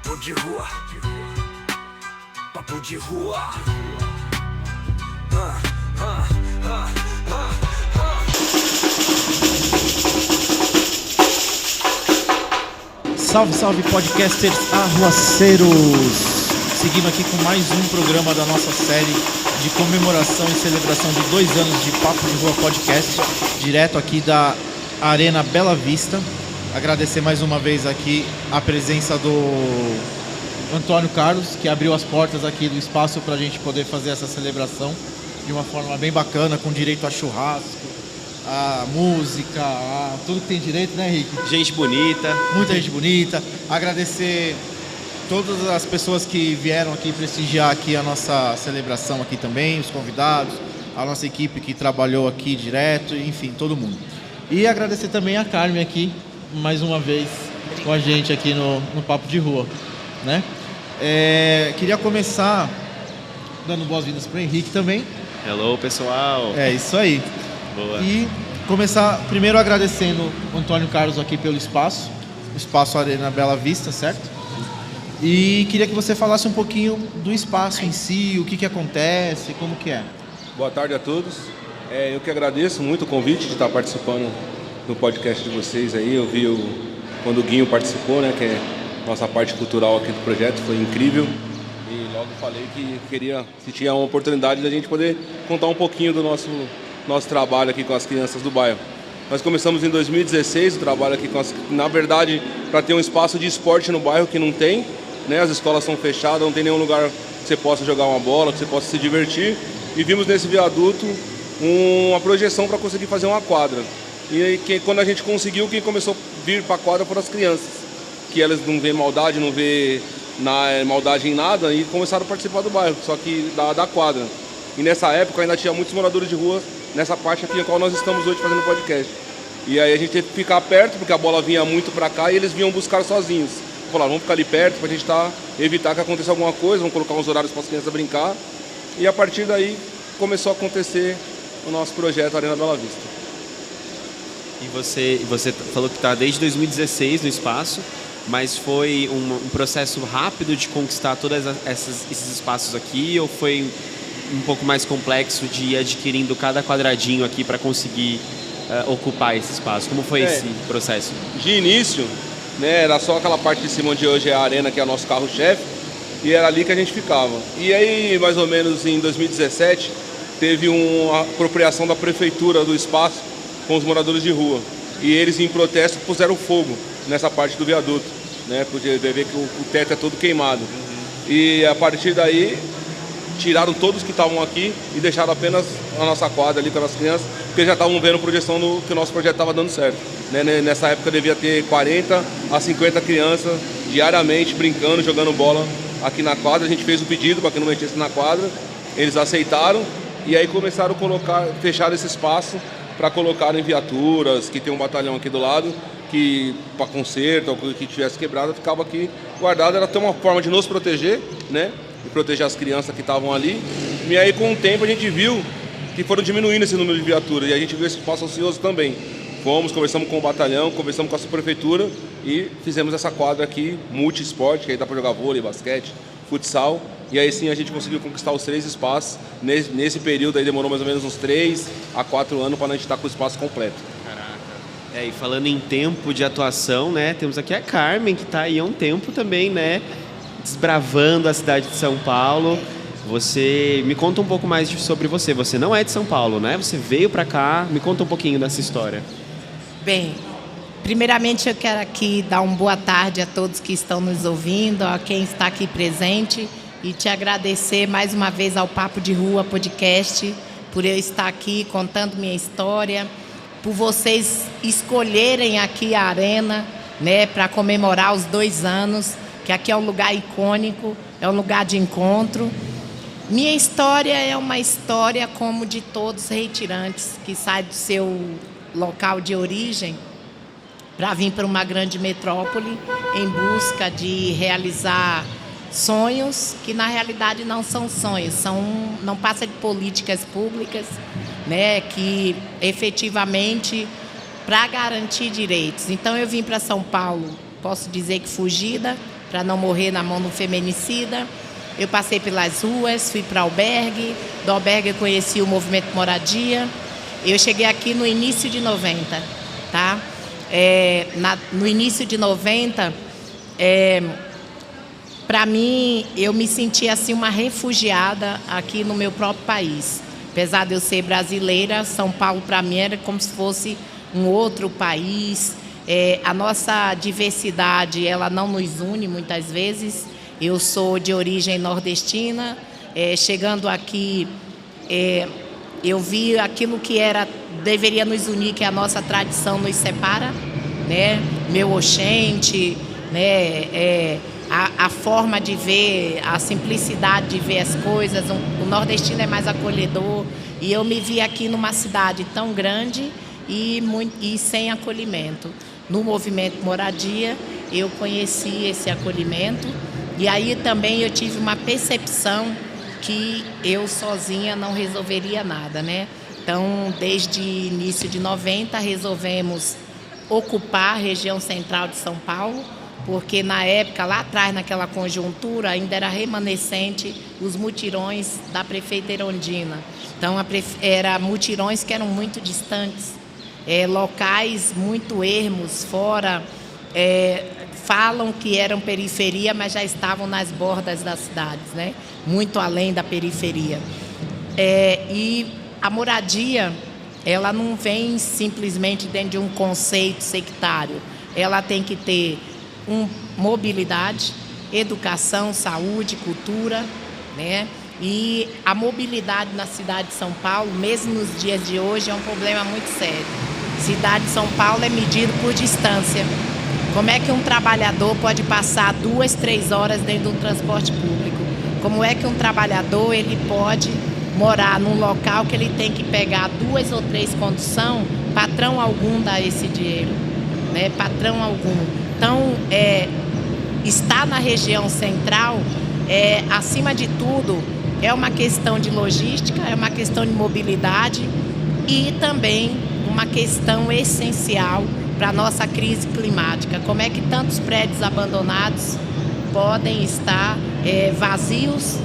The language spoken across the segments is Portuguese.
Papo de rua. Papo de rua. Salve, salve podcasters arruaceiros! Seguindo aqui com mais um programa da nossa série de comemoração e celebração de 2 anos de Papo de Rua Podcast, direto aqui da Arena Bela Vista. Agradecer mais uma vez aqui a presença do Antônio Carlos, que abriu as portas aqui do espaço para a gente poder fazer essa celebração de uma forma bem bacana, com direito a churrasco, a música, a tudo que tem direito, né, Henrique? Gente bonita. Muita gente bonita. Agradecer todas as pessoas que vieram aqui prestigiar aqui a nossa celebração aqui também, os convidados, a nossa equipe que trabalhou aqui direto, enfim, todo mundo. E agradecer também a Carmen aqui, mais uma vez com a gente aqui no Papo de Rua, né? Queria começar dando boas-vindas para o Henrique também. Hello, pessoal. É isso aí. Boa. E começar primeiro agradecendo o Antônio Carlos aqui pelo espaço, o espaço Arena Bela Vista, certo? E queria que você falasse um pouquinho do espaço em si, o que acontece, como que é. Boa tarde a todos. Eu que agradeço muito o convite de estar participando do podcast de vocês aí. Eu vi quando o Guinho participou, né, que é nossa parte cultural aqui do projeto, foi incrível. E logo falei que queria, se tinha uma oportunidade da gente poder contar um pouquinho do nosso trabalho aqui com as crianças do bairro. Nós começamos em 2016 o trabalho aqui na verdade, para ter um espaço de esporte no bairro que não tem, né? As escolas são fechadas, não tem nenhum lugar que você possa jogar uma bola, que você possa se divertir. E vimos nesse viaduto uma projeção para conseguir fazer uma quadra. E aí, quando a gente conseguiu, quem começou a vir para a quadra foram as crianças, que elas não vê maldade, não vê maldade em nada, e começaram a participar do bairro, só que da quadra. E nessa época ainda tinha muitos moradores de rua nessa parte aqui na qual nós estamos hoje fazendo podcast. E aí a gente teve que ficar perto, porque a bola vinha muito para cá e eles vinham buscar sozinhos. Falaram, vamos ficar ali perto para a gente evitar que aconteça alguma coisa, vamos colocar uns horários para as crianças brincar. E a partir daí começou a acontecer o nosso projeto Arena Bela Vista. E você falou que está desde 2016 no espaço, mas foi um processo rápido de conquistar todos esses espaços aqui, ou foi um pouco mais complexo de ir adquirindo cada quadradinho aqui para conseguir ocupar esse espaço? Como foi esse processo? De início, né, era só aquela parte de cima onde hoje é a arena, que é o nosso carro-chefe, e era ali que a gente ficava. E aí, mais ou menos em 2017, teve uma apropriação da prefeitura do espaço com os moradores de rua. E eles, em protesto, puseram fogo nessa parte do viaduto, né, porque ver que o teto é todo queimado. E a partir daí, tiraram todos que estavam aqui e deixaram apenas a nossa quadra ali com as crianças, porque já estavam vendo projeção que o nosso projeto estava dando certo. Né? Nessa época devia ter 40 a 50 crianças diariamente brincando, jogando bola aqui na quadra. A gente fez o pedido para que não metesse na quadra, eles aceitaram e aí começaram a fechar esse espaço para colocar em viaturas, que tem um batalhão aqui do lado, que para conserto, ou que tivesse quebrado, ficava aqui guardado. Era até uma forma de nos proteger, né? E proteger as crianças que estavam ali. E aí, com o tempo, a gente viu que foram diminuindo esse número de viaturas. E a gente viu esse espaço ocioso também. Conversamos com o batalhão, conversamos com a prefeitura e fizemos essa quadra aqui, multi-esporte, que aí dá para jogar vôlei, basquete, futsal. E aí sim a gente conseguiu conquistar os 3 espaços. Nesse período aí demorou mais ou menos uns 3 a 4 anos para a gente estar com o espaço completo. Caraca. E falando em tempo de atuação, né, temos aqui a Carmen, que está aí há um tempo também, né, desbravando a cidade de São Paulo. Você me conta um pouco mais sobre você. Você não é de São Paulo, né? Você veio para cá. Me conta um pouquinho dessa história. Bem, primeiramente eu quero aqui dar uma boa tarde a todos que estão nos ouvindo, a quem está aqui presente, e te agradecer mais uma vez ao Papo de Rua Podcast por eu estar aqui contando minha história, por vocês escolherem aqui a arena, né, para comemorar os 2 anos, que aqui é um lugar icônico, é um lugar de encontro. Minha história é uma história como de todos os retirantes que saem do seu local de origem para vir para uma grande metrópole em busca de realizar sonhos que na realidade não são sonhos, não passa de políticas públicas, né, que efetivamente para garantir direitos. Então eu vim para São Paulo, posso dizer que fugida, para não morrer na mão do feminicida. Eu passei pelas ruas, fui para albergue, do albergue eu conheci o movimento Moradia. Eu cheguei aqui no início de 90, tá? No início de 90, para mim, eu me senti assim uma refugiada aqui no meu próprio país. Apesar de eu ser brasileira, São Paulo para mim era como se fosse um outro país. A nossa diversidade, ela não nos une muitas vezes. Eu sou de origem nordestina. Chegando aqui, eu vi aquilo que deveria nos unir, que a nossa tradição nos separa, né? Meu oxente, né? A forma de ver, a simplicidade de ver as coisas. O nordestino é mais acolhedor. E eu me vi aqui numa cidade tão grande e sem acolhimento. No movimento Moradia, eu conheci esse acolhimento. E aí também eu tive uma percepção que eu sozinha não resolveria nada, né? Então, desde início de 90, resolvemos ocupar a região central de São Paulo, porque na época, lá atrás, naquela conjuntura, ainda era remanescente os mutirões da prefeita Erondina. Então, era mutirões que eram muito distantes, locais muito ermos, fora, falam que eram periferia, mas já estavam nas bordas das cidades, né? Muito além da periferia. E a moradia, ela não vem simplesmente dentro de um conceito sectário. Ela tem que ter mobilidade, educação, saúde, cultura, né? E a mobilidade na cidade de São Paulo, mesmo nos dias de hoje, é um problema muito sério. Cidade de São Paulo é medido por distância. Como é que um trabalhador pode passar 2, 3 horas dentro de um transporte público? Como é que um trabalhador ele pode morar num local que ele tem que pegar 2 ou 3 conduções, patrão algum dá esse dinheiro, né? Patrão algum. Então, estar na região central, acima de tudo, é uma questão de logística, é uma questão de mobilidade e também uma questão essencial para a nossa crise climática. Como é que tantos prédios abandonados podem estar vazios,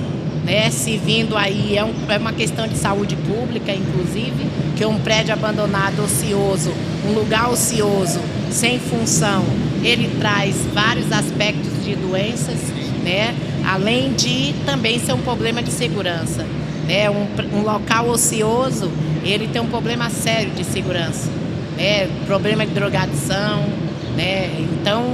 né? Se vindo aí, é uma questão de saúde pública, inclusive, que um prédio abandonado ocioso, um lugar ocioso, sem função, ele traz vários aspectos de doenças, né? Além de também ser um problema de segurança, né? Um local ocioso, ele tem um problema sério de segurança, né? Problema de drogadição, né? Então,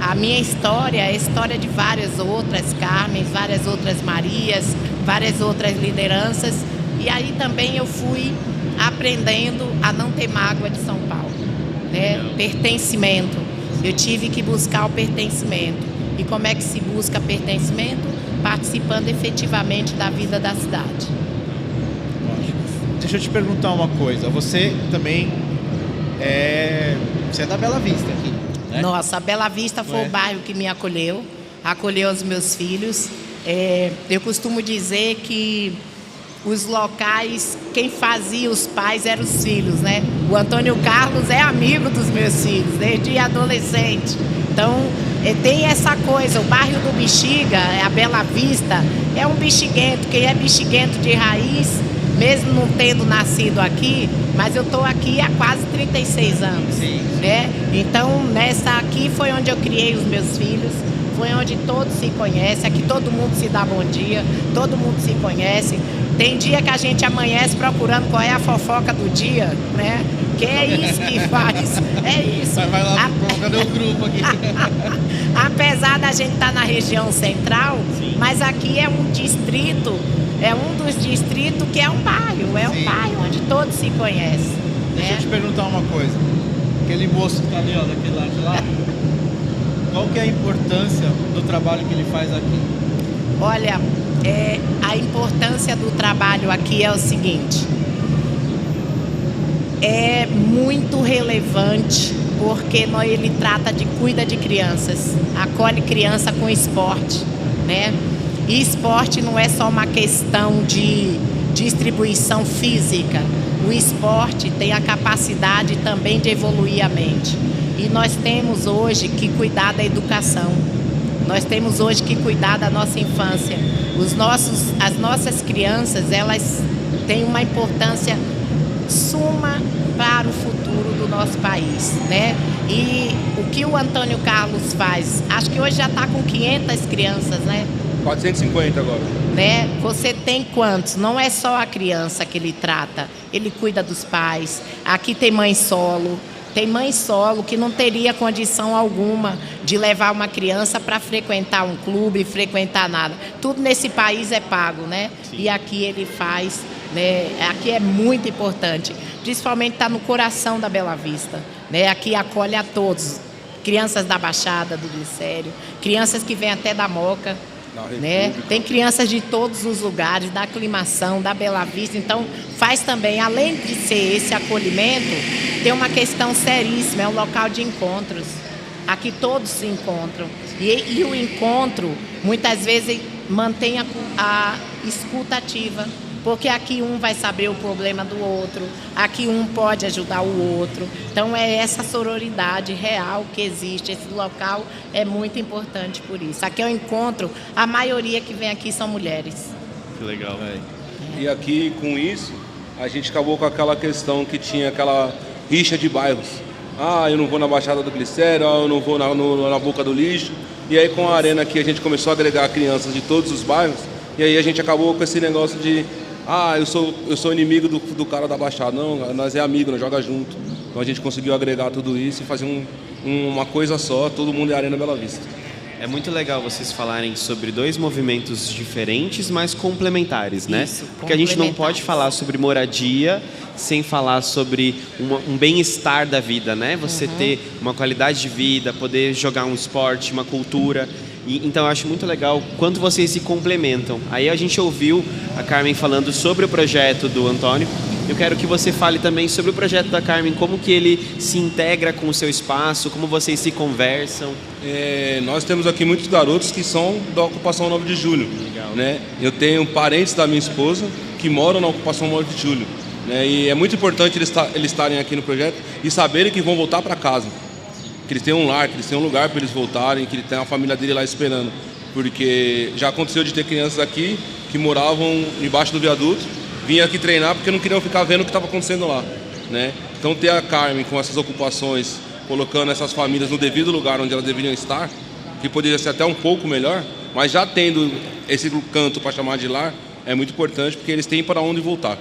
a minha história é a história de várias outras Carmens, várias outras Marias, várias outras lideranças. E aí também eu fui aprendendo a não ter mágoa de São Paulo, né? Pertencimento. Eu tive que buscar o pertencimento. E como é que se busca pertencimento? Participando efetivamente da vida da cidade. Deixa eu te perguntar uma coisa. Você também você é da Bela Vista aqui, né? Nossa, a Bela Vista foi o bairro que me acolheu os meus filhos. Eu costumo dizer que os locais, quem fazia os pais eram os filhos, né? O Antônio Carlos é amigo dos meus filhos, desde adolescente. Então, tem essa coisa, o bairro do Bexiga, a Bela Vista, é um bexiguento. Quem é bexiguento de raiz, mesmo não tendo nascido aqui, mas eu estou aqui há quase 36 anos. Sim. Né? Então, nessa aqui foi onde eu criei os meus filhos, foi onde todos se conhecem, aqui todo mundo se dá bom dia, todo mundo se conhece. Tem dia que a gente amanhece procurando qual é a fofoca do dia, né? Que é isso que faz, é isso. Vai lá, cadê o grupo aqui? Apesar da gente estar na região central, sim, mas aqui é um distrito, é um dos distritos que é um bairro, sim, um bairro onde todos se conhecem. Deixa eu te perguntar uma coisa. Aquele moço que está ali, ó, daquele lado de lá, qual que é a importância do trabalho que ele faz aqui? Olha, a importância do trabalho aqui é o seguinte: é muito relevante porque ele cuida de crianças, acolhe criança com esporte, né? E esporte não é só uma questão de distribuição física. O esporte tem a capacidade também de evoluir a mente. E nós temos hoje que cuidar da educação, Nós temos hoje que cuidar da nossa infância. As nossas crianças, elas têm uma importância suma para o futuro do nosso país, né? E o que o Antônio Carlos faz, acho que hoje já está com 500 crianças, né? 450 agora. Né? Você tem quantos? Não é só a criança que ele trata, ele cuida dos pais. Aqui tem mãe solo. Tem mãe solo que não teria condição alguma de levar uma criança para frequentar um clube, frequentar nada. Tudo nesse país é pago, né? Sim. E aqui ele faz, né? Aqui é muito importante. Principalmente está no coração da Bela Vista, né? Aqui acolhe a todos. Crianças da Baixada, do Glicério, crianças que vêm até da Moca. Né? Tem crianças de todos os lugares, da Aclimação, da Bela Vista. Então, faz também, além de ser esse acolhimento, tem uma questão seríssima, é um local de encontros. Aqui todos se encontram. E o encontro, muitas vezes, mantém a escuta ativa. Porque aqui um vai saber o problema do outro, aqui um pode ajudar o outro. Então é essa sororidade real que existe, esse local é muito importante por isso. Aqui é o encontro, a maioria que vem aqui são mulheres. Que legal, velho. E aqui, com isso, a gente acabou com aquela questão que tinha aquela rixa de bairros. Ah, eu não vou na Baixada do Glicério, eu não vou na Boca do Lixo. E aí com a arena aqui a gente começou a agregar crianças de todos os bairros. E aí a gente acabou com esse negócio de... Ah, eu sou inimigo do cara da Baixada. Não, nós é amigo, nós joga junto. Então a gente conseguiu agregar tudo isso e fazer uma coisa só, todo mundo é Arena Bela Vista. É muito legal vocês falarem sobre dois movimentos diferentes, mas complementares, né? Isso, porque a gente não pode falar sobre moradia sem falar sobre um bem-estar da vida, né? Você ter uma qualidade de vida, poder jogar um esporte, uma cultura... Então eu acho muito legal quanto vocês se complementam. Aí a gente ouviu a Carmen falando sobre o projeto do Antônio. Eu quero que você fale também sobre o projeto da Carmen, como que ele se integra com o seu espaço, como vocês se conversam. Nós temos aqui muitos garotos que são da ocupação 9 de julho. Legal. Né? Eu tenho parentes da minha esposa que moram na ocupação 9 de julho. Né? E é muito importante eles estarem aqui no projeto e saberem que vão voltar para casa. Que eles têm um lar, que eles têm um lugar para eles voltarem, que ele tem a família dele lá esperando. Porque já aconteceu de ter crianças aqui que moravam embaixo do viaduto, vinham aqui treinar porque não queriam ficar vendo o que estava acontecendo lá. Né? Então ter a Carmen com essas ocupações, colocando essas famílias no devido lugar onde elas deveriam estar, que poderia ser até um pouco melhor, mas já tendo esse canto para chamar de lar, é muito importante porque eles têm para onde voltar.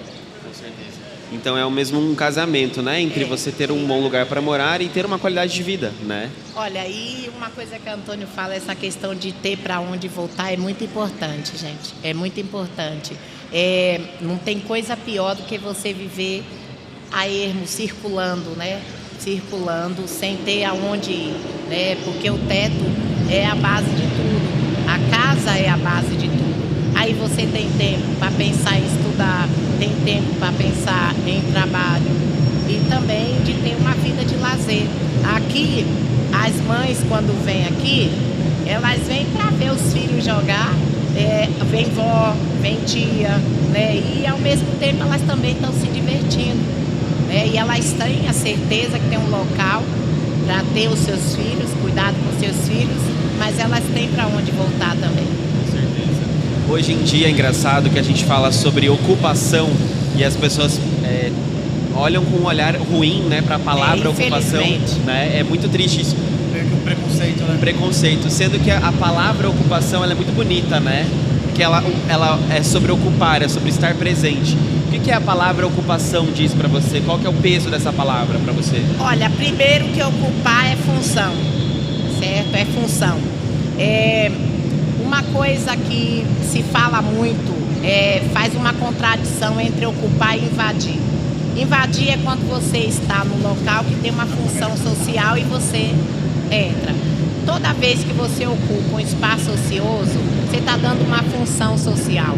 Então é o mesmo um casamento, né? Entre você ter um bom lugar para morar e ter uma qualidade de vida, né? Olha, e uma coisa que o Antônio fala, essa questão de ter para onde voltar é muito importante, gente. É muito importante. Não tem coisa pior do que você viver a ermo, circulando, né? Circulando, sem ter aonde ir, né? Porque o teto é a base de tudo. A casa é a base de tudo. Aí você tem tempo para pensar em estudar, tem tempo para pensar em trabalho e também de ter uma vida de lazer. Aqui, as mães, quando vêm aqui, elas vêm para ver os filhos jogar, vem vó, vem tia, né? E ao mesmo tempo elas também estão se divertindo, né? E elas têm a certeza que tem um local para ter os seus filhos, cuidado com seus filhos, mas elas têm para onde voltar também. Hoje em dia é engraçado que a gente fala sobre ocupação e as pessoas olham com um olhar ruim, né, para a palavra ocupação, né? É muito triste isso. Um preconceito, né? Preconceito, sendo que a palavra ocupação ela é muito bonita, né? Que ela é sobre ocupar, é sobre estar presente. O que a palavra ocupação diz para você? Qual que é o peso dessa palavra para você? Olha, primeiro que ocupar é função, certo? É função. Uma coisa que se fala muito, faz uma contradição entre ocupar e invadir. Invadir é quando você está no local que tem uma função social e você entra. Toda vez que você ocupa um espaço ocioso, você está dando uma função social.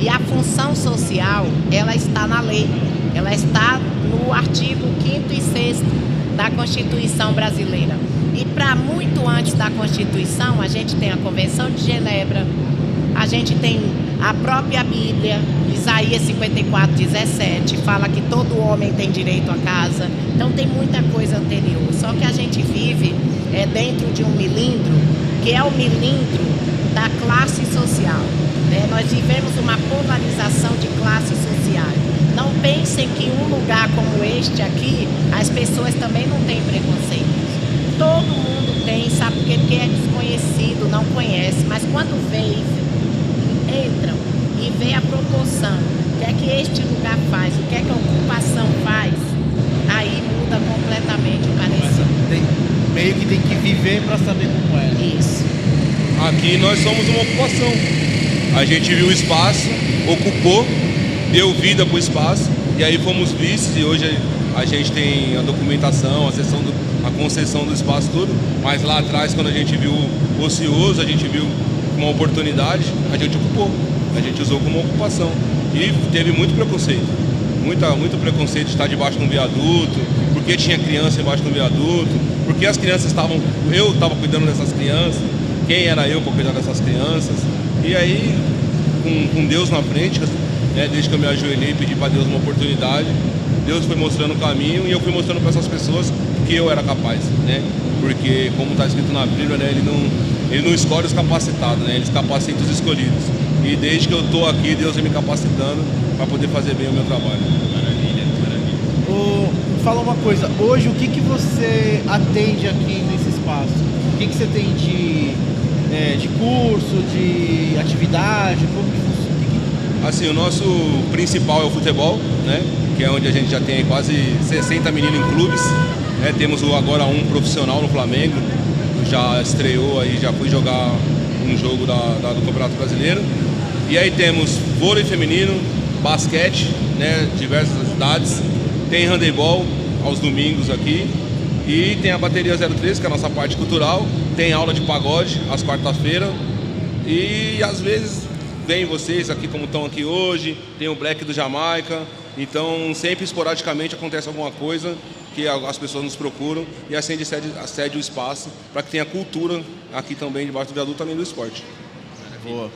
E a função social, ela está na lei. Ela está no artigo 5º e 6º da Constituição Brasileira. E para muito antes da Constituição, a gente tem a Convenção de Genebra, a gente tem a própria Bíblia, Isaías 54:17, fala que todo homem tem direito à casa. Então tem muita coisa anterior. Só que a gente vive dentro de um milindro que é o milímetro da classe social. Né? Nós vivemos uma polarização de classes sociais. Não pensem que em um lugar como este aqui, as pessoas também não têm preconceito. Todo mundo tem, sabe por quê? Porque é desconhecido, não conhece, mas quando entram e vê a proporção, o que é que este lugar faz, o que é que a ocupação faz, aí muda completamente o parecer. Meio que tem que viver para saber como é. Isso. Aqui nós somos uma ocupação. A gente viu o espaço, ocupou, deu vida para o espaço, e aí fomos vices, e hoje a gente tem a documentação, a concessão do espaço, tudo, mas lá atrás, quando a gente viu ocioso, a gente viu uma oportunidade, a gente ocupou, a gente usou como ocupação. E teve muito preconceito, muito preconceito de estar debaixo de um viaduto, porque tinha criança embaixo de um viaduto, porque as crianças eu estava cuidando dessas crianças, quem era eu para cuidar dessas crianças. E aí, com Deus na frente, né, desde que eu me ajoelhei e pedi para Deus uma oportunidade, Deus foi mostrando o caminho e eu fui mostrando para essas pessoas que eu era capaz, né? Porque, como está escrito na Bíblia, né, ele não escolhe os capacitados, né? Ele capacita os escolhidos. E desde que eu estou aqui, Deus vem me capacitando para poder fazer bem o meu trabalho. Maravilha, maravilha. Fala uma coisa, hoje o que você atende aqui nesse espaço? O que você tem de curso, de atividade? Como que funciona? Assim, o nosso principal é o futebol, né? Que é onde a gente já tem quase 60 meninos em clubes. Né? Temos agora um profissional no Flamengo, já estreou aí, já foi jogar um jogo do Campeonato Brasileiro. E aí temos vôlei feminino, basquete, né? Diversas idades. Tem handebol aos domingos aqui. E tem a Bateria 03, que é a nossa parte cultural. Tem aula de pagode às quartas-feiras. E às vezes vem vocês aqui como estão aqui hoje. Tem o Black do Jamaica. Então sempre esporadicamente acontece alguma coisa que as pessoas nos procuram. E assim a gente cede o espaço para que tenha cultura aqui também debaixo do viaduto, além do esporte. Boa.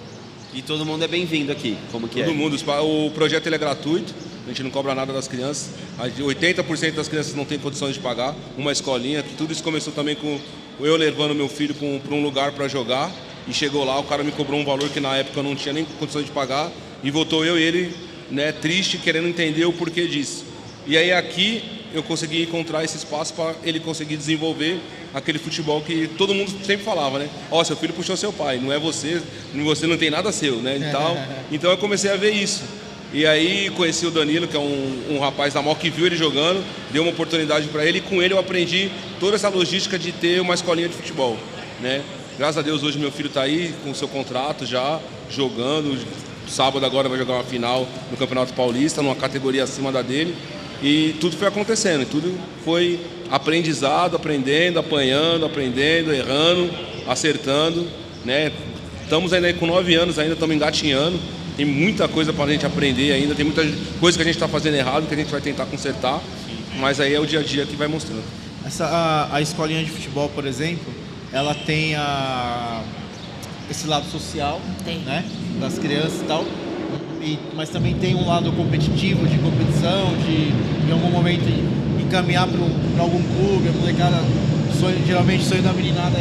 E todo mundo é bem-vindo aqui, como que Todo é? mundo. O projeto ele é gratuito. A gente não cobra nada das crianças. 80% das crianças não tem condições de pagar. Uma escolinha, que tudo isso começou também com eu levando meu filho para um lugar para jogar. E chegou lá, o cara me cobrou um valor que na época eu não tinha nem condições de pagar. E voltou eu e ele, né, triste, querendo entender o porquê disso. E aí aqui eu consegui encontrar esse espaço para ele conseguir desenvolver aquele futebol que todo mundo sempre falava, né? Ó, seu filho puxou seu pai, não é você não tem nada seu, né? Então eu comecei a ver isso. E aí conheci o Danilo, que é um rapaz da MOL que viu ele jogando, deu uma oportunidade para ele, e com ele eu aprendi toda essa logística de ter uma escolinha de futebol, né? Graças a Deus hoje meu filho está aí com o seu contrato já, jogando. Sábado agora vai jogar uma final no Campeonato Paulista, numa categoria acima da dele. E tudo foi acontecendo, tudo foi aprendizado, aprendendo, apanhando, aprendendo, errando, acertando, né? Estamos ainda com 9 anos, ainda estamos engatinhando. Tem muita coisa para a gente aprender ainda, tem muita coisa que a gente está fazendo errado, que a gente vai tentar consertar, mas aí é o dia a dia que vai mostrando. A escolinha de futebol, por exemplo, ela tem esse lado social, né, das crianças e tal, mas também tem um lado competitivo, de competição, de em algum momento encaminhar para algum clube. A molecada, geralmente o sonho da meninada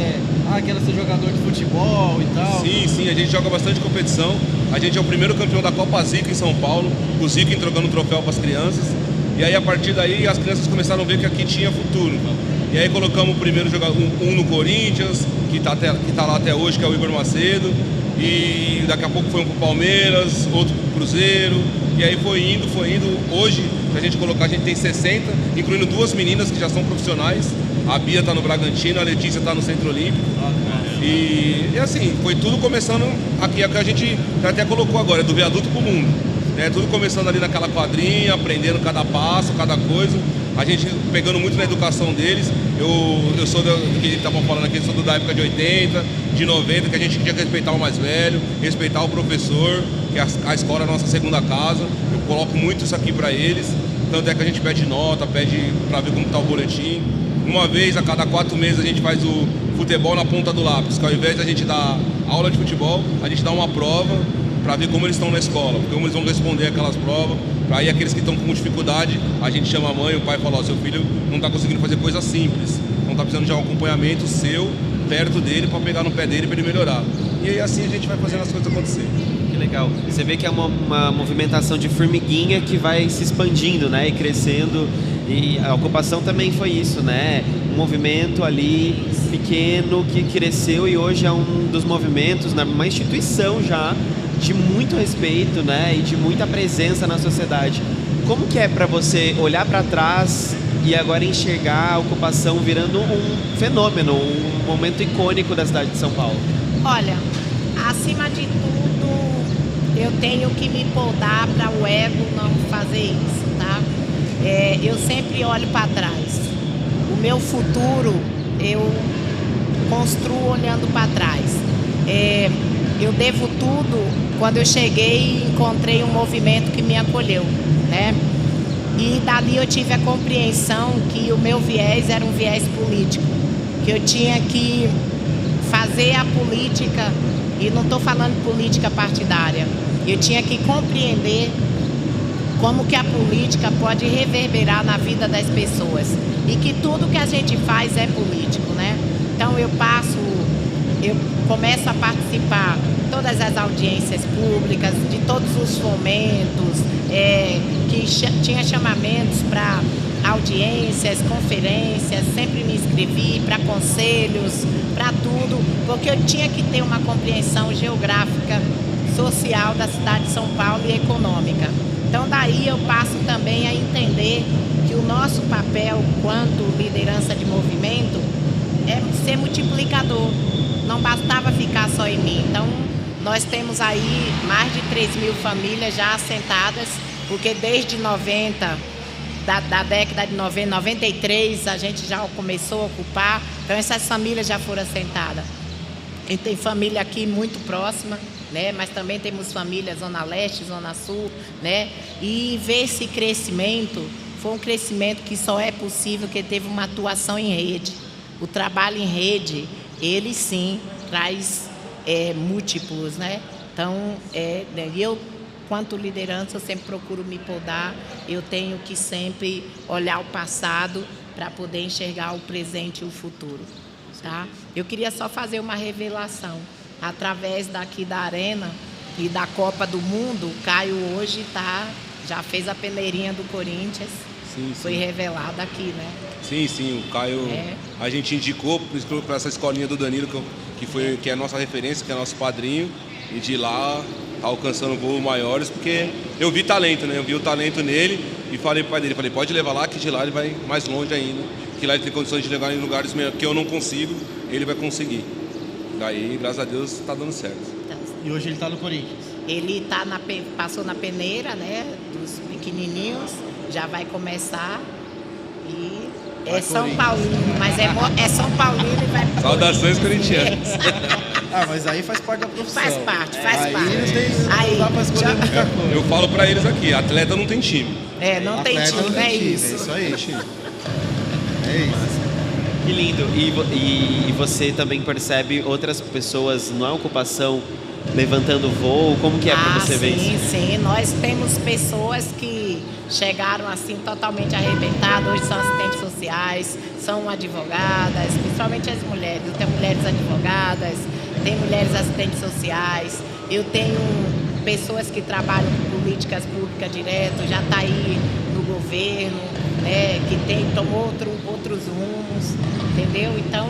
quero ser jogador de futebol e tal. Sim, a gente joga bastante competição. A gente é o primeiro campeão da Copa Zica em São Paulo, o Zica entregando o troféu para as crianças. E aí a partir daí as crianças começaram a ver que aqui tinha futuro. E aí colocamos o primeiro jogador, um no Corinthians, que tá lá até hoje, que é o Igor Macedo. E daqui a pouco foi um pro Palmeiras, outro pro Cruzeiro. E aí foi indo. Hoje, se a gente colocar, a gente tem 60, incluindo 2 meninas que já são profissionais. A Bia tá no Bragantino, a Letícia tá no Centro Olímpico. E assim, foi tudo começando aqui, a que a gente até colocou agora, do viaduto pro mundo. Né? Tudo começando ali naquela quadrinha, aprendendo cada passo, cada coisa. A gente pegando muito na educação deles. Eu sou do que estavam falando aqui, sou da época de 80, de 90, que a gente tinha que respeitar o mais velho, respeitar o professor, que a escola é a nossa segunda casa. Eu coloco muito isso aqui para eles. Tanto é que a gente pede nota, pede para ver como está o boletim. Uma vez a cada 4 meses a gente faz o futebol na ponta do lápis, que ao invés de a gente dar aula de futebol, a gente dá uma prova para ver como eles estão na escola, como eles vão responder aquelas provas. Aí aqueles que estão com dificuldade, a gente chama a mãe, o pai fala, seu filho não está conseguindo fazer coisa simples, não está precisando de um acompanhamento seu perto dele para pegar no pé dele para ele melhorar. E aí assim a gente vai fazendo as coisas acontecer. Que legal. Você vê que é uma movimentação de formiguinha que vai se expandindo, né? E crescendo. E a ocupação também foi isso, né? Um movimento ali pequeno que cresceu e hoje é um dos movimentos, né? Uma instituição já de muito respeito, né? E de muita presença na sociedade. Como que é para você olhar para trás e agora enxergar a ocupação virando um fenômeno, um momento icônico da cidade de São Paulo? Olha, acima de tudo, eu tenho que me podar para o ego não fazer isso, tá? Eu sempre olho para trás. O meu futuro eu construo olhando para trás. Eu devo tudo. Quando eu cheguei, encontrei um movimento que me acolheu, né? E dali eu tive a compreensão que o meu viés era um viés político, que eu tinha que fazer a política, e não estou falando política partidária, eu tinha que compreender como que a política pode reverberar na vida das pessoas e que tudo que a gente faz é político, né? Então eu começo a participar de todas as audiências públicas, de todos os fomentos, que tinha chamamentos para audiências, conferências, sempre me inscrevi para conselhos, para tudo, porque eu tinha que ter uma compreensão geográfica, social da cidade de São Paulo e econômica. Então daí eu passo também a entender que o nosso papel quanto liderança de movimento é ser multiplicador. Não bastava ficar só em mim. Então nós temos aí mais de 3.000 famílias já assentadas, porque desde 90, da década de 90, 93, a gente já começou a ocupar. Então essas famílias já foram assentadas. E tem família aqui muito próxima, né? Mas também temos família Zona Leste, Zona Sul, né? E ver esse crescimento, foi um crescimento que só é possível porque teve uma atuação em rede. O trabalho em rede, ele sim traz múltiplos, né? Então, eu, quanto liderança, eu sempre procuro me podar. Eu tenho que sempre olhar o passado para poder enxergar o presente e o futuro, tá? Eu queria só fazer uma revelação. Através daqui da Arena e da Copa do Mundo, o Caio hoje já fez a peneirinha do Corinthians. Sim. Foi revelado aqui, né? Sim, o Caio, a gente indicou para essa escolinha do Danilo, que é a nossa referência, que é nosso padrinho, e de lá alcançando voos maiores, porque eu vi talento, né? Eu vi o talento nele e falei pro pai dele, pode levar lá, que de lá ele vai mais longe ainda, que lá ele tem condições de levar em lugares que eu não consigo, ele vai conseguir. Daí, graças a Deus, está dando certo. E hoje ele está no Corinthians? Ele passou na peneira, né? Dos pequenininhos, já vai começar e São Paulino, mas é São Paulino e vai pro Saudações corintianas. Mas aí faz parte da profissão. Faz parte. Não dá pra escolher muita coisa. Eu falo pra eles aqui, atleta não tem time. Não tem time, é isso. É isso aí. É isso. Que lindo. E você também percebe outras pessoas na ocupação levantando voo? Como que é para você ver isso? Sim. Nós temos pessoas que chegaram assim totalmente arrebentadas. Hoje são assistentes sociais, são advogadas, principalmente as mulheres. Eu tenho mulheres advogadas, tem mulheres assistentes sociais. Eu tenho pessoas que trabalham com políticas públicas direto, já está aí no governo, né, que tomou outros rumos, entendeu? Então,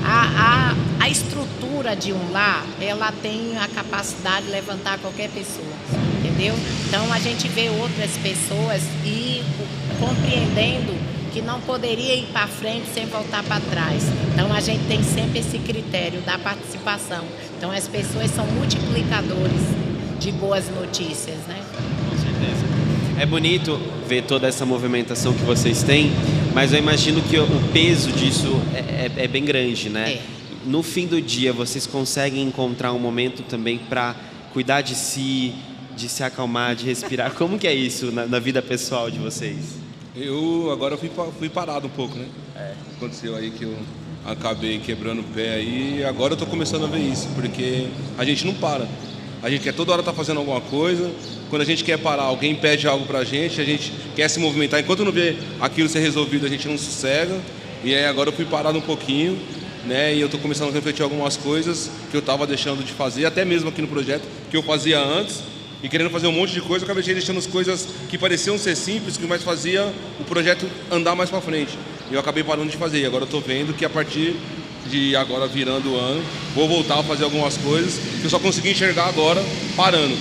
a estrutura de um lar, ela tem a capacidade de levantar qualquer pessoa, entendeu? Então, a gente vê outras pessoas e compreendendo que não poderia ir para frente sem voltar para trás. Então, a gente tem sempre esse critério da participação. Então, as pessoas são multiplicadores de boas notícias, né? Com certeza. É bonito ver toda essa movimentação que vocês têm, mas eu imagino que o peso disso é bem grande, né? No fim do dia, vocês conseguem encontrar um momento também para cuidar de si, de se acalmar, de respirar? Como que é isso na vida pessoal de vocês? Eu agora fui parado um pouco, né? Aconteceu aí que eu acabei quebrando o pé aí, e agora eu tô começando a ver isso, porque a gente não para. A gente quer toda hora estar fazendo alguma coisa. Quando a gente quer parar, alguém pede algo pra gente, a gente quer se movimentar. Enquanto não vê aquilo ser resolvido, a gente não sossega. E aí agora eu fui parado um pouquinho. né? E eu estou começando a refletir algumas coisas que eu estava deixando de fazer, até mesmo aqui no projeto, que eu fazia antes, e querendo fazer um monte de coisa, eu acabei deixando as coisas que pareciam ser simples, que mais fazia o projeto andar mais para frente. E eu acabei parando de fazer. E agora eu estou vendo que a partir de agora, virando o ano, vou voltar a fazer algumas coisas que eu só consegui enxergar agora parando.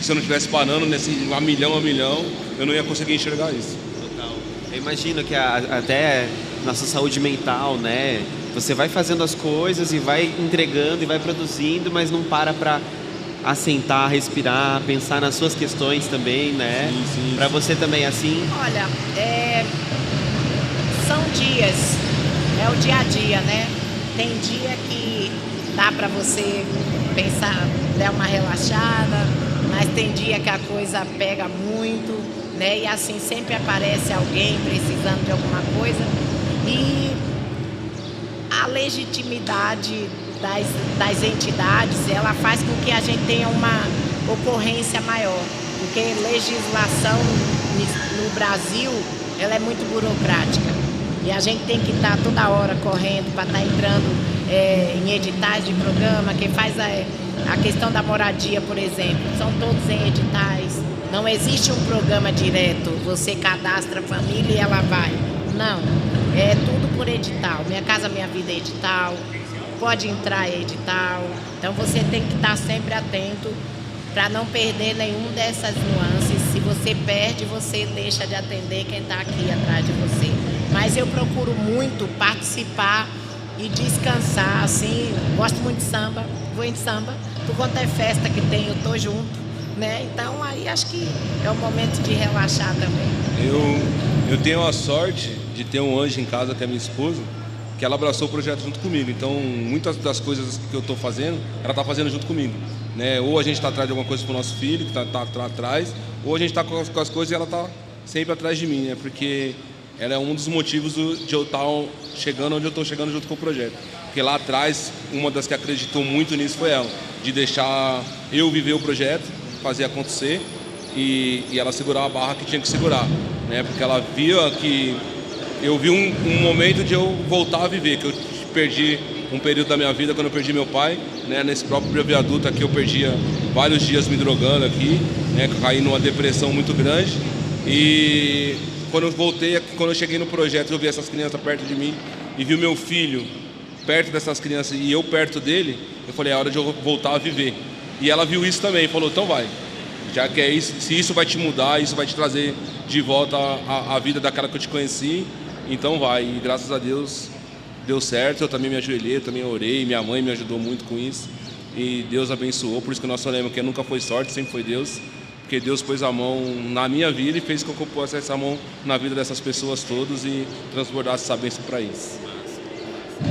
Se eu não estivesse parando nesse a milhão, eu não ia conseguir enxergar isso. Total. Eu imagino que até nossa saúde mental, né? Você vai fazendo as coisas e vai entregando e vai produzindo, mas não para assentar, respirar, pensar nas suas questões também, né? Sim. Para você também é assim? Olha, são dias, é o dia a dia, né? Tem dia que dá para você pensar, dar uma relaxada, mas tem dia que a coisa pega muito, né? E assim, sempre aparece alguém precisando de alguma coisa. E a legitimidade das entidades, ela faz com que a gente tenha uma ocorrência maior, porque legislação no Brasil, ela é muito burocrática e a gente tem que estar toda hora correndo para estar entrando em editais de programa. Quem faz a questão da moradia, por exemplo, são todos em editais, não existe um programa direto, você cadastra a família e ela vai, não, é tudo por edital, Minha Casa Minha Vida é edital, pode entrar em edital, então você tem que estar sempre atento para não perder nenhum dessas nuances. Se você perde, você deixa de atender quem está aqui atrás de você. Mas eu procuro muito participar e descansar, assim, gosto muito de samba, vou em samba, por conta é festa que tem, eu tô junto, né? Então aí acho que é o momento de relaxar também. Eu tenho a sorte de ter um anjo em casa, que é minha esposa, que ela abraçou o projeto junto comigo. Então, muitas das coisas que eu estou fazendo, ela está fazendo junto comigo, né? Ou a gente está atrás de alguma coisa para o nosso filho, que está atrás, ou a gente está com as coisas e ela está sempre atrás de mim, né? Porque ela é um dos motivos de eu estar chegando onde eu estou chegando junto com o projeto. Porque lá atrás, uma das que acreditou muito nisso foi ela, de deixar eu viver o projeto, fazer acontecer e ela segurar a barra que tinha que segurar, né? Porque ela via que eu vi um momento de eu voltar a viver, que eu perdi um período da minha vida quando eu perdi meu pai, né? Nesse próprio viaduto aqui eu perdia vários dias me drogando aqui, né? Caí numa depressão muito grande e quando eu voltei, quando eu cheguei no projeto, eu vi essas crianças perto de mim e vi o meu filho perto dessas crianças e eu perto dele, eu falei, é hora de eu voltar a viver. E ela viu isso também, falou, então vai, já que é isso, se isso vai te mudar, isso vai te trazer de volta a vida daquela que eu te conheci, então vai. E graças a Deus deu certo, eu também me ajoelhei, eu também orei, minha mãe me ajudou muito com isso e Deus abençoou, por isso que nós falamos que nunca foi sorte, sempre foi Deus, porque Deus pôs a mão na minha vida e fez com que eu pôsse essa mão na vida dessas pessoas todas e transbordasse essa bênção para isso.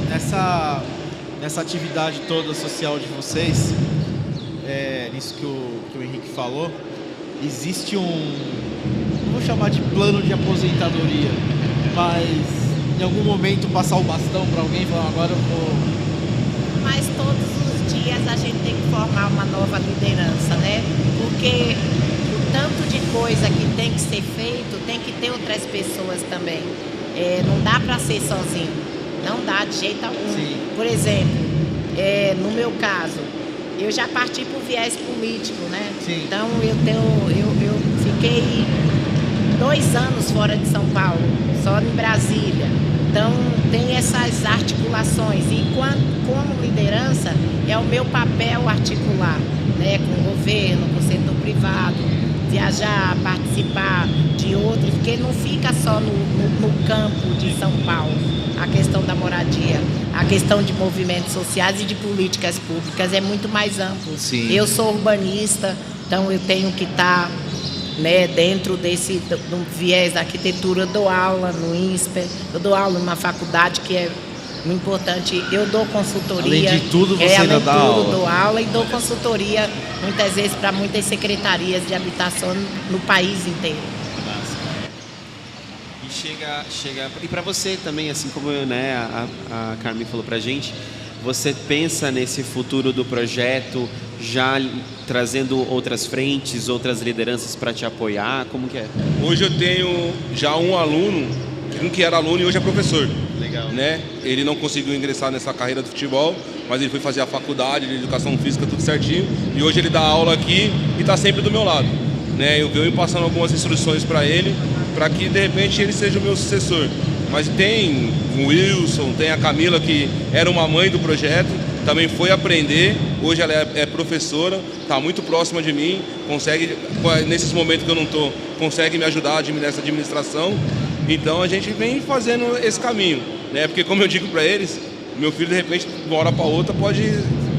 Nessa atividade toda social de vocês, nisso que o Henrique falou, existe não vou chamar de plano de aposentadoria, mas em algum momento passar o bastão para alguém e falar, agora eu vou... Mas todos os dias a gente tem que formar uma nova liderança, né? Porque o tanto de coisa que tem que ser feito, tem que ter outras pessoas também. Não dá para ser sozinho, não dá de jeito algum. Sim. Por exemplo, no meu caso, eu já parti para o viés político, né? Sim. Então eu fiquei 2 anos fora de São Paulo, só em Brasília. Então tem essas articulações e como liderança é o meu papel articular, né? Com o governo, com o setor privado, viajar, participar de outros, porque não fica só no campo de São Paulo. A questão da moradia, a questão de movimentos sociais e de políticas públicas é muito mais amplo. Sim. Eu sou urbanista, então eu tenho que estar, né, dentro do viés da arquitetura. Eu dou aula no INSPER, eu dou aula numa faculdade que é muito importante, eu dou consultoria. Além de tudo, você ainda dá aula. Dou aula e dou consultoria, muitas vezes, para muitas secretarias de habitação no país inteiro. Chega e para você também, assim como, né, a Carmen falou pra gente, você pensa nesse futuro do projeto já trazendo outras frentes, outras lideranças para te apoiar, como que é? Hoje eu tenho já um aluno que um que era aluno e hoje é professor. Legal. Né? Ele não conseguiu ingressar nessa carreira do futebol, mas ele foi fazer a faculdade de educação física, tudo certinho, e hoje ele dá aula aqui e está sempre do meu lado. Né? Eu venho passando algumas instruções para ele, para que de repente ele seja o meu sucessor. Mas tem o Wilson, tem a Camila, que era uma mãe do projeto, também foi aprender, hoje ela é professora, está muito próxima de mim, consegue, nesses momentos que eu não estou, consegue me ajudar nessa administração. Então a gente vem fazendo esse caminho, né? Porque como eu digo para eles, meu filho de repente, de uma hora para outra, pode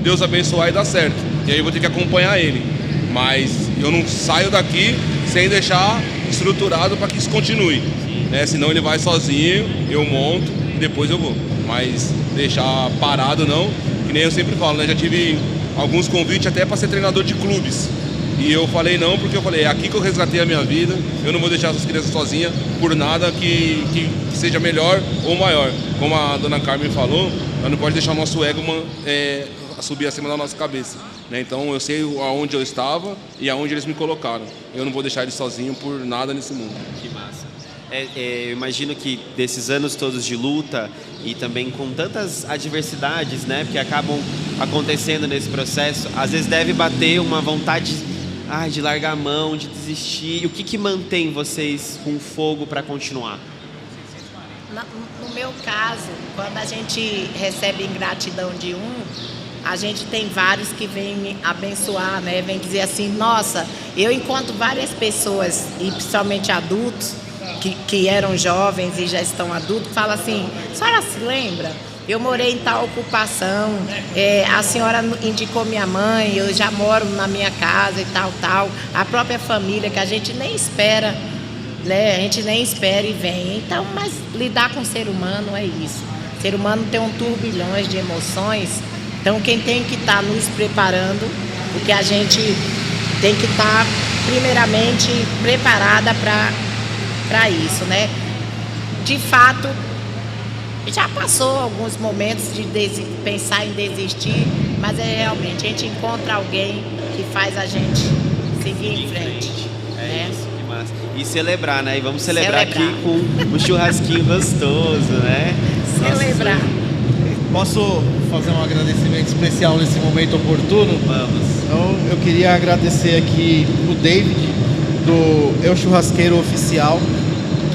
Deus abençoar e dar certo. E aí eu vou ter que acompanhar ele. Mas eu não saio daqui sem deixar estruturado para que isso continue. Né? Senão ele vai sozinho, eu monto e depois eu vou. Mas deixar parado não, que nem eu sempre falo, né? Já tive alguns convites até para ser treinador de clubes. E eu falei não, porque eu falei, é aqui que eu resgatei a minha vida, eu não vou deixar essas crianças sozinhas por nada que seja melhor ou maior. Como a dona Carmen falou, ela não pode deixar o nosso ego subir acima da nossa cabeça. Né? Então eu sei aonde eu estava e aonde eles me colocaram. Eu não vou deixar eles sozinhos por nada nesse mundo. Que massa. Eu imagino que desses anos todos de luta e também com tantas adversidades, né, que acabam acontecendo nesse processo, às vezes deve bater uma vontade de largar a mão, de desistir. E o que mantém vocês com fogo para continuar? No meu caso, quando a gente recebe ingratidão de a gente tem vários que vêm me abençoar, né? Vem dizer assim, nossa, eu encontro várias pessoas, e principalmente adultos, que eram jovens e já estão adultos, falam assim, a senhora se lembra? Eu morei em tal ocupação, a senhora indicou minha mãe, eu já moro na minha casa e tal. A própria família, que a gente nem espera, né? A gente nem espera e vem. Então, mas lidar com o ser humano é isso. O ser humano tem um turbilhão de emoções, então quem tem que estar nos preparando, porque a gente tem que estar primeiramente preparada para isso, né? De fato, já passou alguns momentos de pensar em desistir, mas realmente a gente encontra alguém que faz a gente seguir em frente. Isso, que massa. E celebrar, né? E vamos celebrar aqui com um churrasquinho gostoso, né? Celebrar. Posso fazer um agradecimento especial nesse momento oportuno? Vamos. Então, eu queria agradecer aqui o David, do Eu Churrasqueiro Oficial,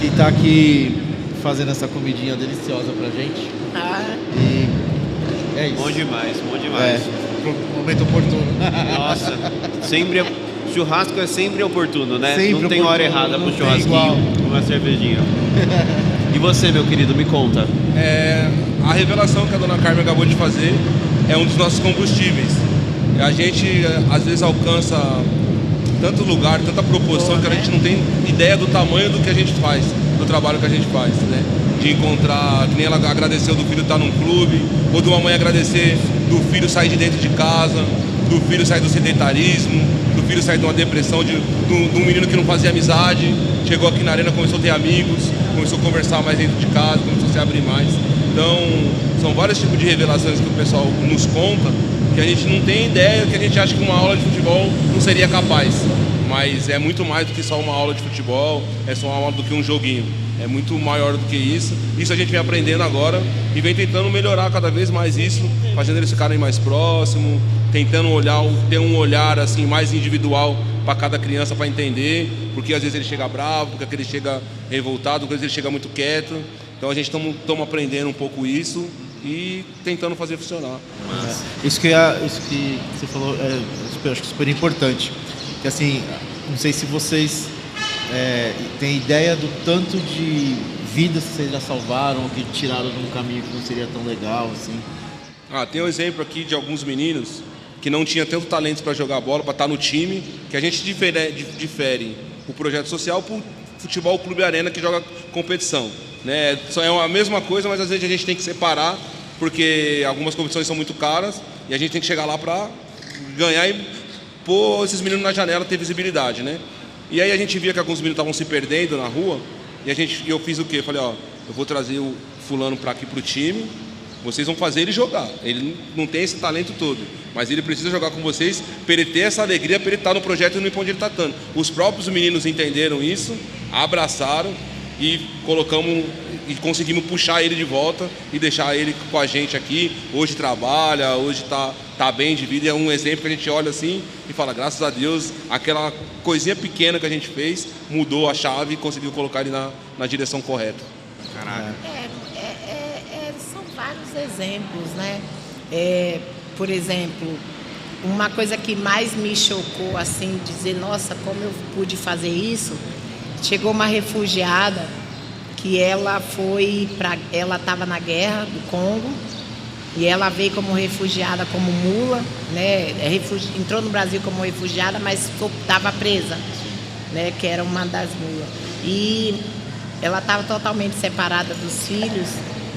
que está aqui fazendo essa comidinha deliciosa pra gente. E é isso. Bom demais. Momento oportuno. Nossa, sempre churrasco é sempre oportuno, né? Sempre não tem hora errada pro churrasquinho, com uma cervejinha. E você, meu querido, me conta. A revelação que a dona Carmen acabou de fazer é um dos nossos combustíveis. A gente às vezes alcança tanto lugar, tanta proporção, que a gente não tem ideia do tamanho do que a gente faz, do trabalho que a gente faz, né? De encontrar, que nem ela agradeceu do filho estar num clube, ou de uma mãe agradecer do filho sair de dentro de casa, do filho sair do sedentarismo, do filho sair de uma depressão, de um menino que não fazia amizade, chegou aqui na arena, começou a ter amigos, começou a conversar mais dentro de casa, começou a se abrir mais. Então, são vários tipos de revelações que o pessoal nos conta, que a gente não tem ideia, que a gente acha que uma aula de futebol não seria capaz. Mas é muito mais do que só uma aula de futebol, é só uma aula do que um joguinho. É muito maior do que isso. Isso a gente vem aprendendo agora e vem tentando melhorar cada vez mais isso, fazendo eles ficarem mais próximos, tentando ter um olhar assim, mais individual para cada criança, para entender, porque às vezes ele chega bravo, porque ele chega revoltado, porque às vezes ele chega muito quieto. Então a gente estamos aprendendo um pouco isso e tentando fazer funcionar. Isso que você falou eu acho que super importante. Que assim, não sei se vocês têm ideia do tanto de vidas que vocês já salvaram, ou que tiraram de um caminho que não seria tão legal, assim. Tem um exemplo aqui de alguns meninos que não tinham tanto talento para jogar bola, para estar no time, que a gente difere o projeto social para o futebol clube arena que joga competição. Né? Só é a mesma coisa, mas às vezes a gente tem que separar, porque algumas competições são muito caras e a gente tem que chegar lá para ganhar e pôr esses meninos na janela, ter visibilidade, né? E aí a gente via que alguns meninos estavam se perdendo na rua e eu fiz o quê? Eu falei, eu vou trazer o fulano para aqui pro time, vocês vão fazer ele jogar. Ele não tem esse talento todo, mas ele precisa jogar com vocês para ele ter essa alegria, para ele estar no projeto e não ir para onde ele está estando. Os próprios meninos entenderam isso, abraçaram e e conseguimos puxar ele de volta e deixar ele com a gente aqui. Hoje trabalha, hoje tá bem de vida. É um exemplo que a gente olha assim e fala, graças a Deus, aquela coisinha pequena que a gente fez mudou a chave e conseguiu colocar ele na direção correta. Caraca. São vários exemplos, né? Por exemplo, uma coisa que mais me chocou, assim, dizer, nossa, como eu pude fazer isso, chegou uma refugiada que ela estava na guerra do Congo e ela veio como refugiada, como mula, né? Entrou no Brasil como refugiada, mas estava presa, né? Que era uma das mulas. E ela estava totalmente separada dos filhos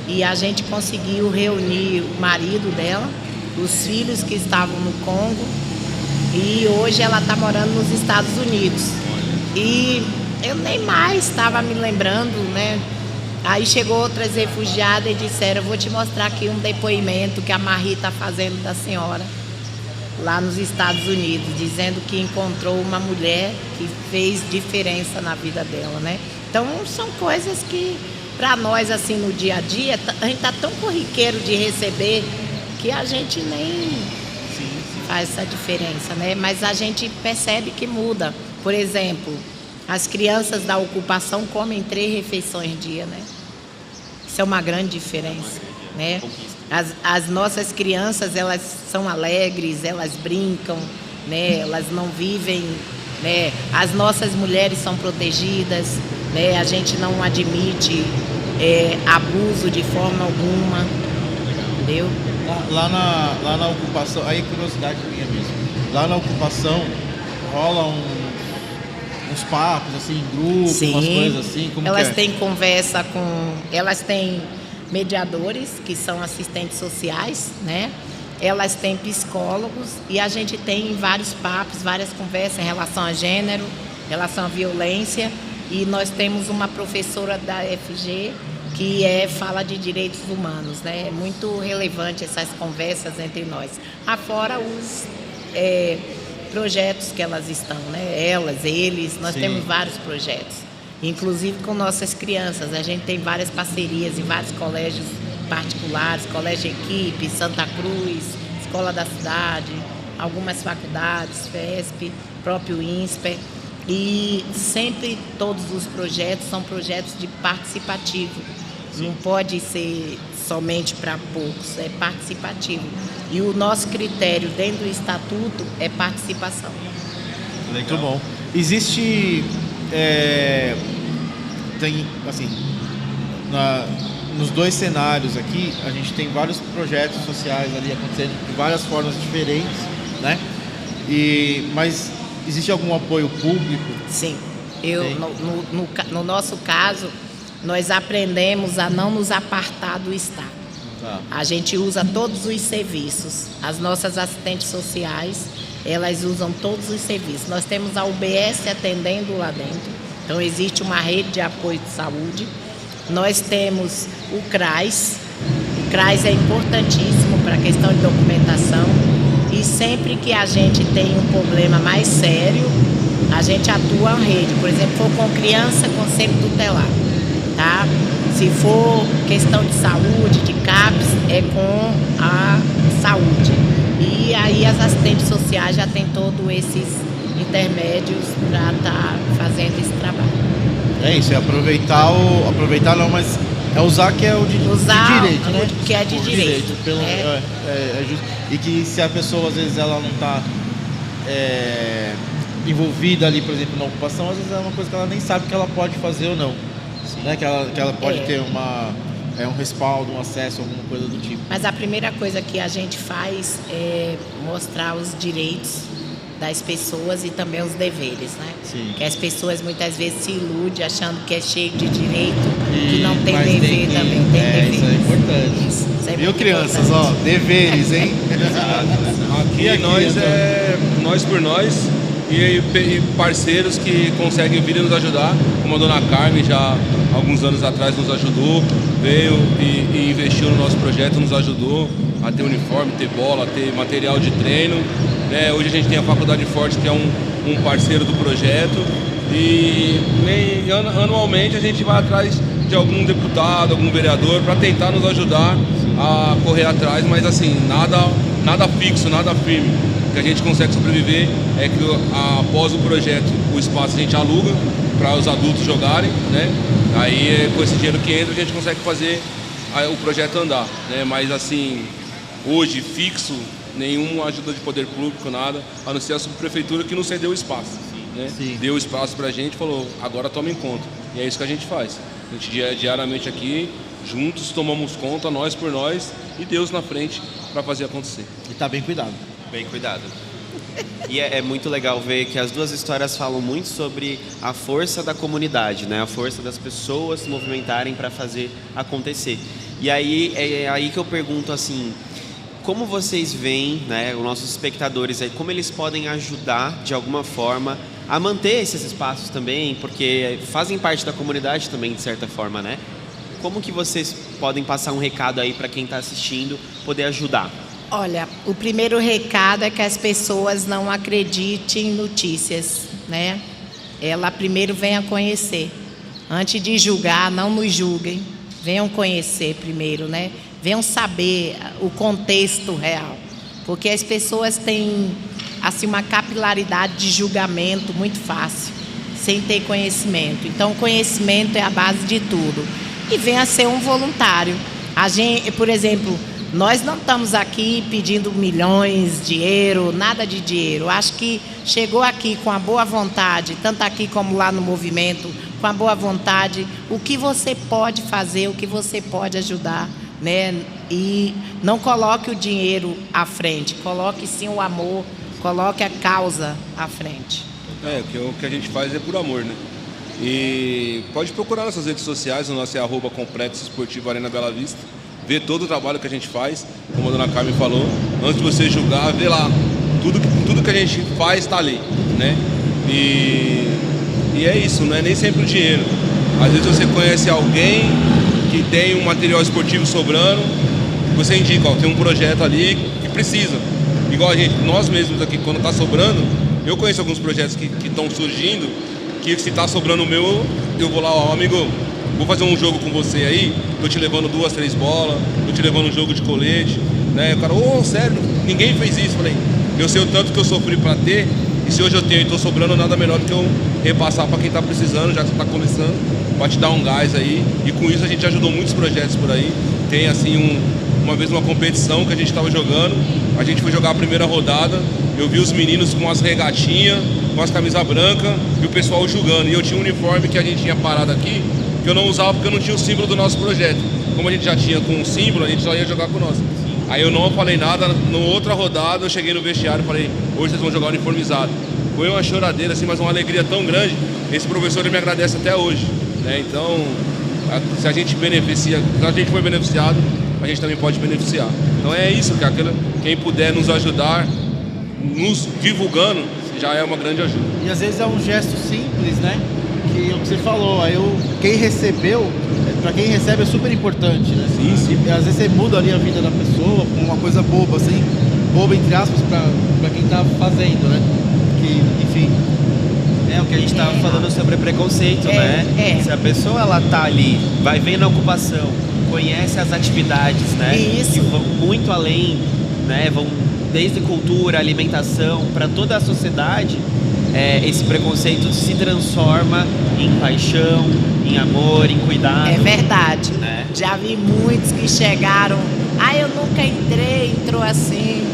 e a gente conseguiu reunir o marido dela, os filhos que estavam no Congo, e hoje ela está morando nos Estados Unidos. E eu nem mais estava me lembrando, né? Aí chegou outras refugiadas e disseram, eu vou te mostrar aqui um depoimento que a Marie está fazendo da senhora lá nos Estados Unidos, dizendo que encontrou uma mulher que fez diferença na vida dela, né? Então são coisas que para nós assim no dia a dia, a gente está tão corriqueiro de receber que a gente nem faz essa diferença, né? Mas a gente percebe que muda. Por exemplo, as crianças da ocupação comem 3 refeições dia, né? Isso é uma grande diferença, né? As nossas crianças, elas são alegres, elas brincam, né? Elas não vivem, né? As nossas mulheres são protegidas, né? A gente não admite abuso de forma alguma, entendeu? Lá na ocupação, aí curiosidade minha mesmo, lá na ocupação rola uns papos assim, em grupo, sim, umas coisas assim, como elas que é? têm conversa elas têm mediadores, que são assistentes sociais, né? Elas têm psicólogos e a gente tem vários papos, várias conversas em relação a gênero, em relação à violência, e nós temos uma professora da FG que fala de direitos humanos, né? É muito relevante essas conversas entre nós. Afora os projetos que elas estão, né? Elas, eles, nós temos vários projetos, inclusive com nossas crianças. A gente tem várias parcerias em vários colégios particulares, Colégio Equipe, Santa Cruz, Escola da Cidade, algumas faculdades, FESP, próprio INSPER. E sempre todos os projetos são projetos de participativo. Não pode ser somente para poucos, é participativo. E o nosso critério dentro do estatuto é participação. Muito bom. Existe, tem, assim, nos 2 cenários aqui, a gente tem vários projetos sociais ali acontecendo de várias formas diferentes, né? Mas existe algum apoio público? Sim. No nosso caso, nós aprendemos a não nos apartar do Estado. Tá. A gente usa todos os serviços. As nossas assistentes sociais, elas usam todos os serviços. Nós temos a UBS atendendo lá dentro. Então, existe uma rede de apoio de saúde. Nós temos o CRAS. O CRAS é importantíssimo para a questão de documentação. E sempre que a gente tem um problema mais sério, a gente atua em rede. Por exemplo, se for com criança, conselho tutelar, tá? Se for questão de saúde, de CAPS, é com a saúde. E aí as assistentes sociais já têm todos esses intermédios para estar fazendo esse trabalho. É isso, é aproveitar não, mas é usar que é o de direito, né? Que é de direito. É justo. E que se a pessoa, às vezes, ela não está envolvida ali, por exemplo, na ocupação, às vezes é uma coisa que ela nem sabe que ela pode fazer ou não. Né? Que ela pode ter um respaldo, um acesso, alguma coisa do tipo. Mas a primeira coisa que a gente faz é mostrar os direitos das pessoas e também os deveres, né? Sim. Que as pessoas muitas vezes se iludem achando que é cheio de direito, que não tem dever também. Tem dever. Isso é importante. Isso é Viu, muito crianças? importante. Ó, deveres, hein? Aqui nós nós por nós e parceiros que conseguem vir e nos ajudar, como a dona Carmen já há alguns anos atrás nos ajudou, veio e investiu no nosso projeto, nos ajudou a ter uniforme, ter bola, ter material de treino. Hoje a gente tem a Faculdade Forte, que é um parceiro do projeto, e anualmente a gente vai atrás de algum deputado, algum vereador, para tentar nos ajudar a correr atrás, mas assim, nada fixo, nada firme. O que a gente consegue sobreviver é que após o projeto, o espaço a gente aluga para os adultos jogarem, né? Aí com esse dinheiro que entra a gente consegue fazer o projeto andar, né? Mas assim, hoje fixo, nenhuma ajuda de poder público, nada, a não ser a subprefeitura que nos cedeu o espaço, né? Deu espaço pra gente, falou, agora toma em conta. E é isso que a gente faz. A gente diariamente aqui, juntos, tomamos conta, nós por nós, e Deus na frente para fazer acontecer. E tá bem cuidado. Bem cuidado. E é muito legal ver que as duas histórias falam muito sobre a força da comunidade, né? A força das pessoas se movimentarem para fazer acontecer. E aí é aí que eu pergunto assim, como vocês veem, né, os nossos espectadores aí, como eles podem ajudar de alguma forma a manter esses espaços também, porque fazem parte da comunidade também, de certa forma, né? Como que vocês podem passar um recado aí para quem está assistindo, poder ajudar? Olha, o primeiro recado é que as pessoas não acreditem em notícias, né? Ela primeiro venha conhecer. Antes de julgar, não nos julguem. Venham conhecer primeiro, né? Venham saber o contexto real. Porque as pessoas têm, assim, uma capilaridade de julgamento muito fácil, sem ter conhecimento. Então, conhecimento é a base de tudo. E venha ser um voluntário. A gente, por exemplo, nós não estamos aqui pedindo milhões, dinheiro, nada de dinheiro. Acho que chegou aqui com a boa vontade, tanto aqui como lá no movimento, com a boa vontade, o que você pode fazer, o que você pode ajudar, né? E não coloque o dinheiro à frente, coloque sim o amor, coloque a causa à frente. O que a gente faz é por amor, né? E pode procurar nossas redes sociais, o nosso é @Complexo Esportivo Arena Bela Vista. Ver todo o trabalho que a gente faz, como a dona Carmen falou, antes de você julgar, vê lá, tudo que a gente faz está ali, né? E é isso, não é nem sempre o dinheiro. Às vezes você conhece alguém que tem um material esportivo sobrando, você indica, ó, tem um projeto ali que precisa. Igual a gente, nós mesmos aqui, quando está sobrando, eu conheço alguns projetos que estão surgindo, que se está sobrando o meu, eu vou lá, ó, amigo, vou fazer um jogo com você aí, tô te levando 2, 3 bolas, tô te levando um jogo de colete, né? O cara, sério, ninguém fez isso. Falei, eu sei o tanto que eu sofri pra ter, e se hoje eu tenho e tô sobrando, nada melhor do que eu repassar pra quem tá precisando, já que você tá começando, pra te dar um gás aí. E com isso a gente ajudou muitos projetos por aí. Tem assim, uma vez uma competição que a gente tava jogando, a gente foi jogar a primeira rodada, eu vi os meninos com as regatinhas, com as camisas brancas, e o pessoal julgando. E eu tinha um uniforme que a gente tinha parado aqui, que eu não usava porque eu não tinha o símbolo do nosso projeto. Como a gente já tinha com o símbolo, a gente só ia jogar com o nosso. Aí eu não falei nada, na outra rodada eu cheguei no vestiário e falei, hoje vocês vão jogar uniformizado. Foi uma choradeira, assim, mas uma alegria tão grande, esse professor ele me agradece até hoje, né? Então, se a gente foi beneficiado, a gente também pode beneficiar. Então é isso, cara, quem puder nos ajudar, nos divulgando, já é uma grande ajuda. E às vezes é um gesto simples, né? Que é o que você falou, quem recebeu, para quem recebe é super importante, né? Sim. E às vezes você muda ali a vida da pessoa com uma coisa boba, assim, boba entre aspas, para quem tá fazendo, né? Que, enfim. É o que a gente estava falando sobre preconceito, né? Se a pessoa ela tá ali, vai vendo a ocupação, conhece as atividades, né? Isso. Que vão muito além, né? Vão desde cultura, alimentação, para toda a sociedade. Esse preconceito se transforma em paixão, em amor, em cuidado. É verdade. Né? Já vi muitos que chegaram, eu nunca entrou assim,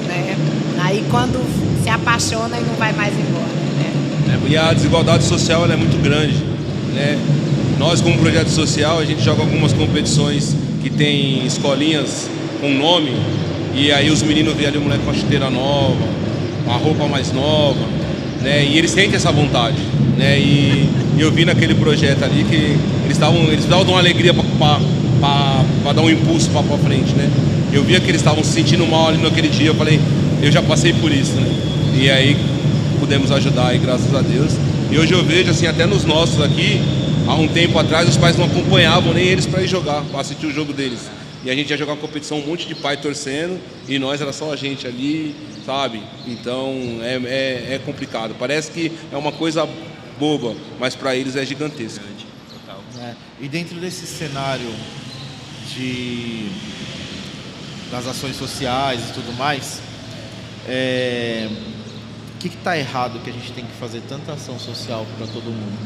né? Aí quando se apaixona e não vai mais embora, né? E a desigualdade social ela é muito grande, né? Nós, como projeto social, a gente joga algumas competições que tem escolinhas com nome, e aí os meninos veem ali o moleque com a chuteira nova, a roupa mais nova, né? E eles sentem essa vontade, né? E eu vi naquele projeto ali que eles davam uma alegria para dar um impulso para frente, né? Eu via que eles estavam se sentindo mal ali naquele dia, eu falei, eu já passei por isso, né? E aí pudemos ajudar aí, graças a Deus. E hoje eu vejo, assim, até nos nossos aqui, há um tempo atrás os pais não acompanhavam nem eles para ir jogar, para assistir o jogo deles. E a gente ia jogar uma competição, um monte de pai torcendo, e nós era só a gente ali, sabe? Então é complicado. Parece que é uma coisa boba, mas para eles é gigantesco. E dentro desse cenário das ações sociais e tudo mais, o que está errado que a gente tem que fazer tanta ação social para todo mundo?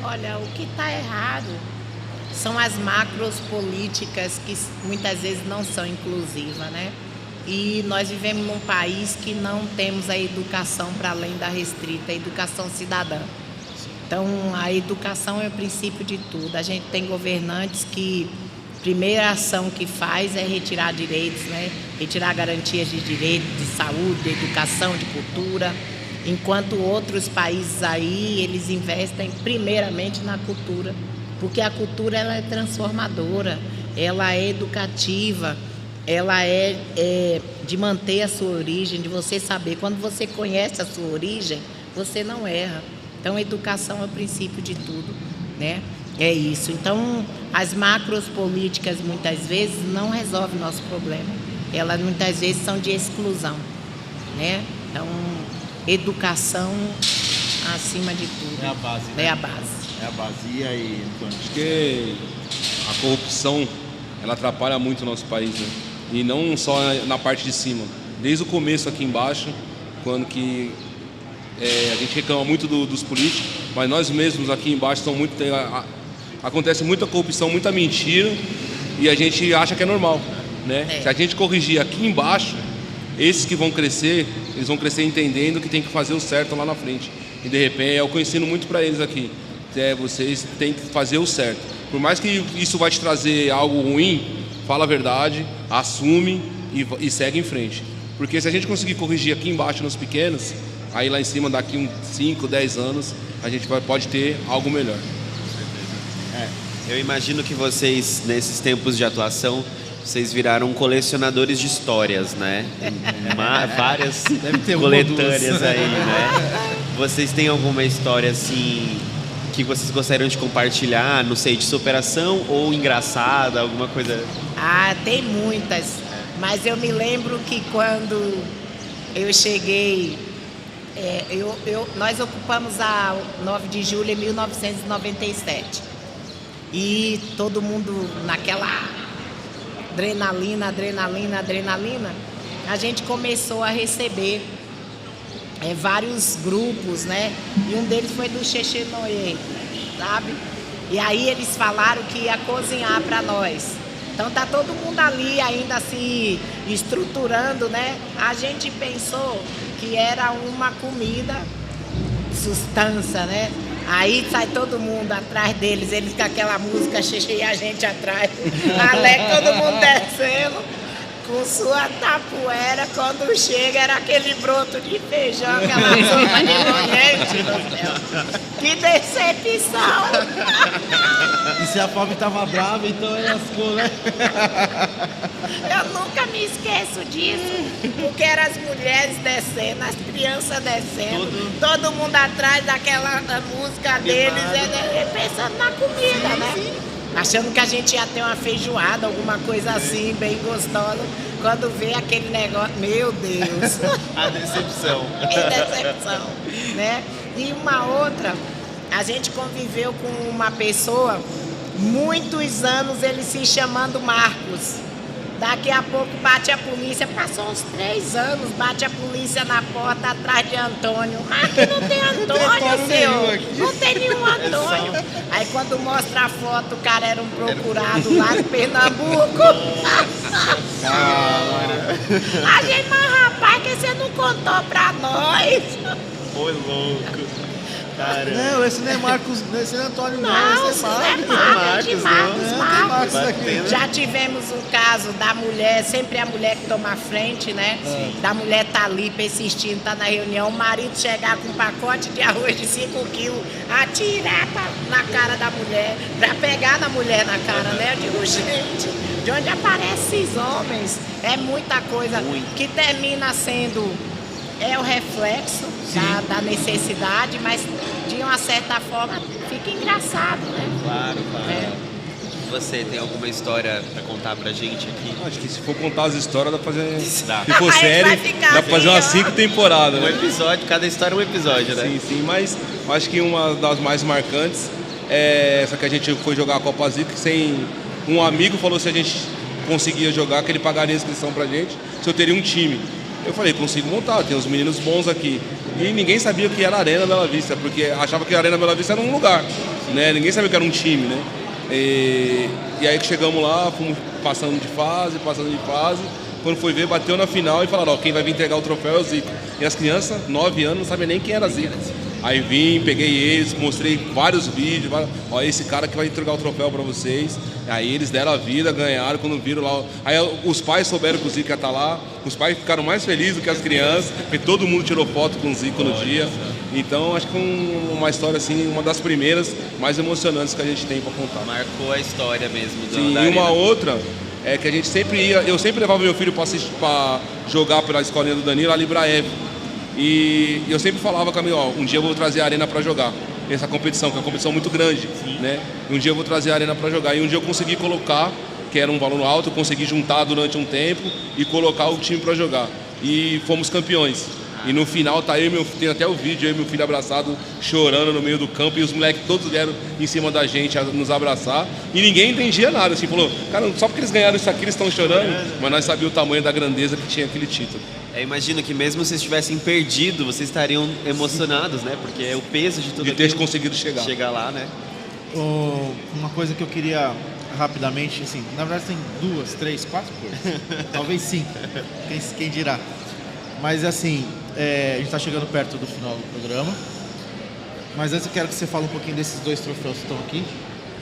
Olha, o que está errado são as macros políticas que muitas vezes não são inclusivas, né? E nós vivemos num país que não temos a educação para além da restrita, a educação cidadã. Então, a educação é o princípio de tudo. A gente tem governantes que a primeira ação que faz é retirar direitos, né? Retirar garantias de direito, de saúde, de educação, de cultura. Enquanto outros países aí, eles investem primeiramente na cultura. Porque a cultura ela é transformadora, ela é educativa, ela é de manter a sua origem, de você saber. Quando você conhece a sua origem, você não erra. Então, a educação é o princípio de tudo, né? É isso. Então, as macros políticas, muitas vezes, não resolvem o nosso problema. Elas, muitas vezes, são de exclusão, né? Então, educação acima de tudo. É a base, né? É a base. É a base. E aí, Antônio? Acho que a corrupção, ela atrapalha muito o nosso país, né? E não só na parte de cima. Desde o começo aqui embaixo, quando que a gente reclama muito dos políticos, mas nós mesmos aqui embaixo acontece muita corrupção, muita mentira, e a gente acha que é normal, né? Se a gente corrigir aqui embaixo, esses que vão crescer, eles vão crescer entendendo que tem que fazer o certo lá na frente. E de repente é o que eu ensino muito para eles aqui. Vocês têm que fazer o certo. Por mais que isso vai te trazer algo ruim, fala a verdade, assume e segue em frente. Porque se a gente conseguir corrigir aqui embaixo nos pequenos, aí lá em cima, daqui uns 5, 10 anos, a gente pode ter algo melhor. Eu imagino que vocês, nesses tempos de atuação, vocês viraram colecionadores de histórias, né? Várias coletâneas aí, né? Vocês têm alguma história assim que vocês gostariam de compartilhar, não sei, de superação ou engraçada, alguma coisa? Ah, tem muitas, mas eu me lembro que quando eu cheguei, nós ocupamos a 9 de julho de 1997 e todo mundo naquela adrenalina, a gente começou a receber vários grupos, né? E um deles foi do Xexenoê, sabe? E aí eles falaram que ia cozinhar para nós. Então tá todo mundo ali ainda se estruturando, né? A gente pensou que era uma comida, sustância, né? Aí sai todo mundo atrás deles, eles com aquela música Xexê e a gente atrás. Alegre, todo mundo descendo. Com sua tapoeira, quando chega era aquele broto de feijão, aquela sopa de gente do céu. Que decepção! E se a fome tava brava, então ela lascou, né? Eu nunca me esqueço disso, porque eram as mulheres descendo, as crianças descendo, todo mundo atrás daquela música deles, pensando na comida, né? Achando que a gente ia ter uma feijoada, alguma coisa assim, bem gostosa. Quando vê aquele negócio, meu Deus! A decepção. Que decepção, né? E uma outra, a gente conviveu com uma pessoa, muitos anos ele se chamando Marcos. Daqui a pouco bate a polícia, passou uns 3 anos, bate a polícia na porta atrás de Antônio. Aqui não tem Antônio, senhor. Não tem nenhum Antônio. Aí quando mostra a foto, o cara era um procurado lá em Pernambuco. A gente, mas rapaz, que você não contou pra nós? Foi louco. Caramba. Não, esse não é Marcos, esse não é Antônio, não, esse é Marcos. Marcos aqui. Já tivemos um caso da mulher, sempre a mulher que toma a frente, né? Da mulher tá ali persistindo, tá na reunião, o marido chegar com um pacote de arroz de 5 quilos, atirar na cara da mulher, pra pegar na mulher na cara, né? Eu digo, gente, de onde aparecem esses homens? É muita coisa que termina sendo... É o reflexo da necessidade, mas de uma certa forma fica engraçado, né? Claro. Você tem alguma história pra contar pra gente aqui? Acho que se for contar as histórias, dá pra fazer. Dá. Se for série, dá pra fazer umas 5 temporadas, Um né? episódio, cada história é um episódio, né? Sim, mas acho que uma das mais marcantes Só que a gente foi jogar a Copa Zica sem... Um amigo falou se a gente conseguia jogar, que ele pagaria a inscrição pra gente, se eu teria um time. Eu falei, consigo montar, tem uns meninos bons aqui. E ninguém sabia o que era a Arena Bela Vista, porque achava que a Arena Bela Vista era um lugar, né? Ninguém sabia que era um time, né? E aí que chegamos lá, fomos passando de fase. Quando foi ver, bateu na final e falaram, ó, quem vai vir entregar o troféu é o Zico. E as crianças, 9 anos, não sabiam nem quem era Zico. Aí vim, peguei eles, mostrei vários vídeos, ó, esse cara que vai entregar o troféu pra vocês. Aí eles deram a vida, ganharam, quando viram lá. Aí os pais souberam que o Zico ia estar lá, os pais ficaram mais felizes do que as crianças, porque todo mundo tirou foto com o Zico no dia. Então acho que foi uma história assim, uma das primeiras mais emocionantes que a gente tem pra contar. Marcou a história mesmo Sim, da e uma Arena. outra é que a gente sempre ia, eu sempre levava meu filho pra jogar pela escolinha do Danilo, ali Libraev. E eu sempre falava com a minha, ó, um dia eu vou trazer a Arena para jogar essa competição, que é uma competição muito grande, né? Um dia eu vou trazer a Arena para jogar. E um dia eu consegui colocar, que era um valor alto, eu consegui juntar durante um tempo e colocar o time para jogar. E fomos campeões. E no final tá tem até o vídeo, eu e meu filho abraçado, chorando no meio do campo, e os moleques todos vieram em cima da gente a nos abraçar, e ninguém entendia nada, assim, falou, cara, só porque eles ganharam isso aqui, eles estão chorando, mas nós sabíamos o tamanho da grandeza que tinha aquele título. Eu imagino que mesmo se vocês tivessem perdido, vocês estariam emocionados, né? Porque é o peso de tudo De ter aquilo conseguido chegar lá, né? Uma coisa que eu queria rapidamente, assim, na verdade tem 2, 3, 4 coisas, talvez 5, quem dirá. Mas assim, a gente está chegando perto do final do programa, mas antes eu quero que você fale um pouquinho desses 2 troféus que estão aqui.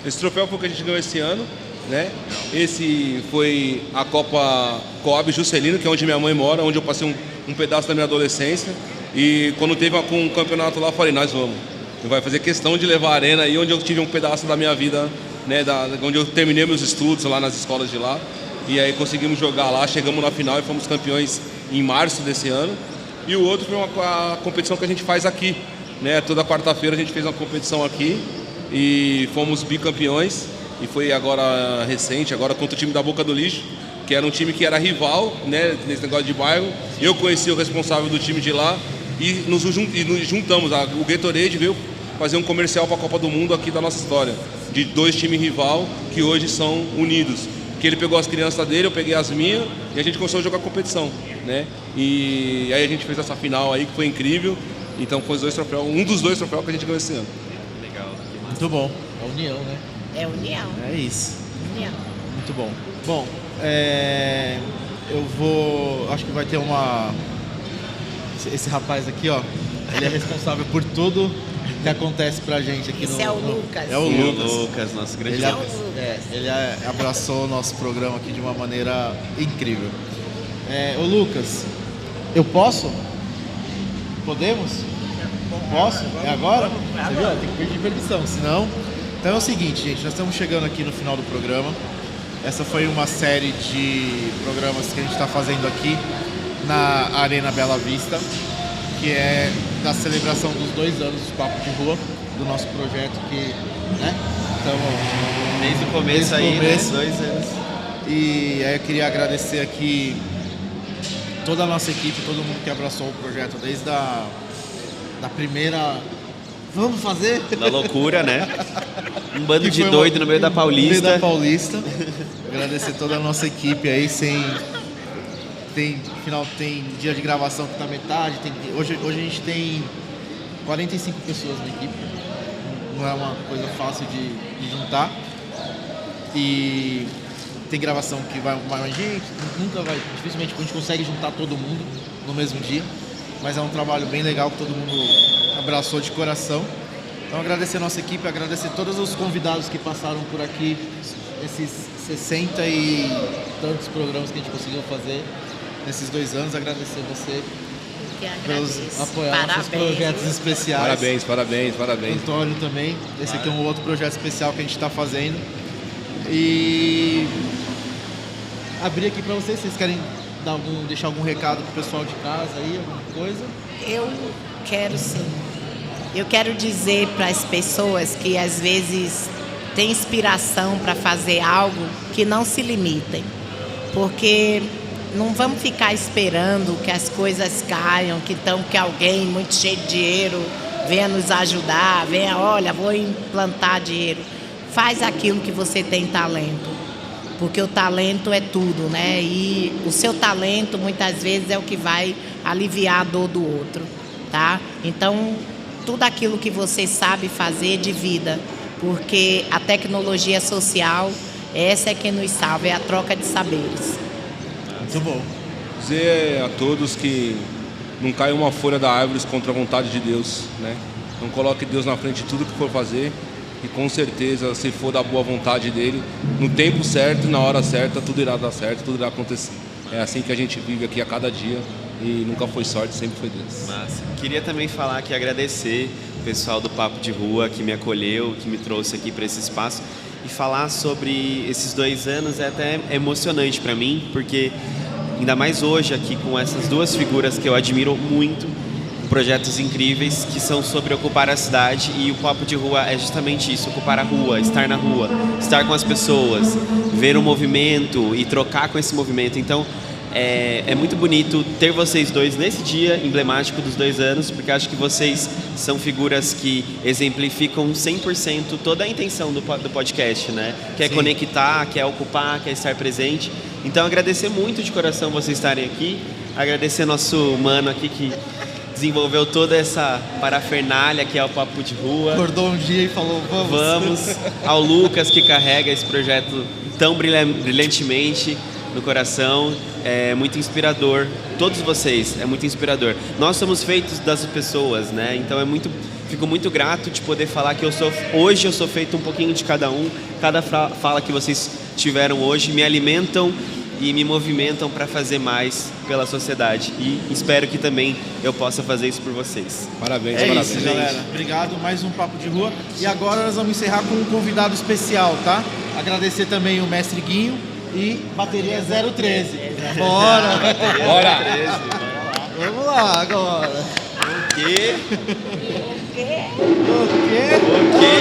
Esse troféu foi o que a gente ganhou esse ano, né? Esse foi a Copa Coab Juscelino, que é onde minha mãe mora, onde eu passei um pedaço da minha adolescência. E quando teve um campeonato lá, eu falei, nós vamos. Vai fazer questão de levar a Arena aí, onde eu tive um pedaço da minha vida, né? Onde eu terminei meus estudos lá nas escolas de lá. E aí conseguimos jogar lá, chegamos na final e fomos campeões em março desse ano. E o outro foi a competição que a gente faz aqui, né? Toda quarta-feira a gente fez uma competição aqui e fomos bicampeões. E foi agora recente, agora contra o time da Boca do Lixo, que era um time que era rival, né, nesse negócio de bairro. Eu conheci o responsável do time de lá e nos juntamos. O Gatorade veio fazer um comercial para a Copa do Mundo aqui da nossa história, de 2 times rival que hoje são unidos. Que ele pegou as crianças dele, eu peguei as minhas e a gente começou a jogar competição, né? E aí a gente fez essa final aí que foi incrível. Então foi os 2 troféus, um dos 2 troféus que a gente ganhou esse ano. Legal. Muito bom, a união, né? É união. É isso. União. Muito bom. Bom, eu vou... Acho que vai ter esse rapaz aqui, ó. Ele é responsável por tudo que acontece pra gente aqui. Esse é o Lucas. É o Sim, Lucas. o Lucas, nosso grande Ele, Lucas. ele abraçou o nosso programa aqui de uma maneira incrível. Ô Lucas, eu posso? Podemos? Posso? É agora? Você viu? Tem que pedir permissão, senão... Então é o seguinte, gente, nós estamos chegando aqui no final do programa. Essa foi uma série de programas que a gente está fazendo aqui na Arena Bela Vista, que é da celebração dos 2 anos de Papo de Rua, do nosso projeto que, né, estamos Desde o começo aí, começo. né? 2 anos. E aí eu queria agradecer aqui toda a nossa equipe, todo mundo que abraçou o projeto desde da primeira... Vamos fazer? Na loucura, né? Um bando Que de foi doido no meio da Paulista. No meio da Paulista. Agradecer toda a nossa equipe aí, tem dia de gravação que tá metade. Hoje a gente tem 45 pessoas na equipe. Não é uma coisa fácil de juntar. E tem gravação que vai mais gente. Dificilmente a gente consegue juntar todo mundo no mesmo dia. Mas é um trabalho bem legal que todo mundo abraçou de coração. Então agradecer a nossa equipe, agradecer todos os convidados que passaram por aqui, esses 60 e tantos programas que a gente conseguiu fazer nesses 2 anos. Agradecer você pelos apoiar nossos projetos especiais. Parabéns. Antônio também. Esse aqui é um outro projeto especial que a gente está fazendo. E abrir aqui para vocês querem deixar algum recado pro pessoal de casa aí, alguma coisa? Eu quero sim. Eu quero dizer para as pessoas que às vezes têm inspiração para fazer algo, que não se limitem. Porque não vamos ficar esperando que as coisas caiam, que alguém muito cheio de dinheiro venha nos ajudar, venha, olha, vou implantar dinheiro. Faz aquilo que você tem talento, porque o talento é tudo, né? E o seu talento muitas vezes é o que vai aliviar a dor do outro, tá? Então, tudo aquilo que você sabe fazer, divida, porque a tecnologia social, essa é que nos salva, é a troca de saberes. Muito bom. Dizer a todos que não caia uma folha da árvore contra a vontade de Deus, né? Não coloque Deus na frente de tudo que for fazer e com certeza, se for da boa vontade dele, no tempo certo e na hora certa, tudo irá dar certo, tudo irá acontecer. É assim que a gente vive aqui a cada dia e nunca foi sorte, sempre foi Deus. Massa. Queria também falar que agradecer o pessoal do Papo de Rua que me acolheu, que me trouxe aqui para esse espaço e falar sobre esses 2 anos é até emocionante para mim, porque ainda mais hoje aqui com essas duas figuras que eu admiro muito, projetos incríveis que são sobre ocupar a cidade, e o Papo de Rua é justamente isso, ocupar a rua, estar na rua, estar com as pessoas, ver o movimento e trocar com esse movimento. Então é muito bonito ter vocês dois nesse dia emblemático dos 2 anos, porque acho que vocês são figuras que exemplificam 100% toda a intenção do podcast, né? Quer Sim. Conectar, quer ocupar, quer estar presente. Então agradecer muito de coração vocês estarem aqui, agradecer nosso mano aqui que desenvolveu toda essa parafernália que é o Papo de Rua. Acordou um dia e falou, vamos. Vamos ao Lucas, que carrega esse projeto tão brilhantemente no coração. É muito inspirador. Todos vocês, é muito inspirador. Nós somos feitos das pessoas, né? Então fico muito grato de poder falar que hoje eu sou feito um pouquinho de cada um. Cada fala que vocês tiveram hoje me alimentam e me movimentam para fazer mais pela sociedade. E espero que também eu possa fazer isso por vocês. Parabéns, É parabéns. isso, galera. Obrigado. Mais um Papo de Rua. E agora nós vamos encerrar com um convidado especial, tá? Agradecer também o mestre Guinho e bateria 013. Bora! Bora! Vamos lá agora. O quê? O quê? O quê? O quê?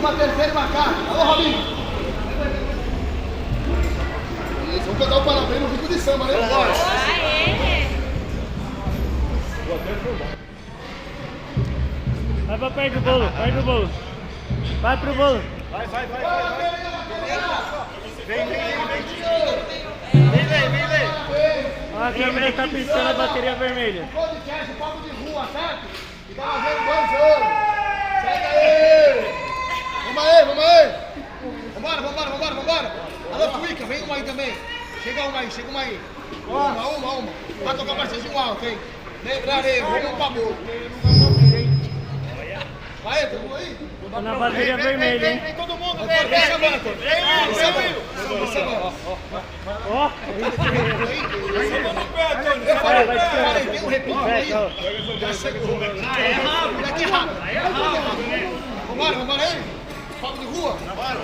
Uma terceira e uma quarta. Alô, Robinho. Isso, vamos cantar o parabéns no grupo de samba, né? Bora. Vai pra perto do bolo, perto do bolo. Vai pro bolo. Vai. Vem. Ó, a câmera tá piscando a bateria vermelha. Podcast, papo de rua, certo? E tá fazendo 2 anos. Segue aí. Vamos aí. Vambora. Alô, Cuica, vem uma aí também. Chega uma aí. Uma. Vai tocar bastante alto, hein? Lembrarei, vamos pra boca. Vai, tem um aí? Tá na bateria vermelha, hein? Vem todo mundo, vem. Vem chamando. Ó. Eu falei, tem um repito aí. Já chegou. É rápido. Vambora aí. Papo de rua. Agora.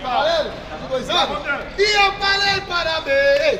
Tá valendo? De 2 anos? E eu falei parabéns.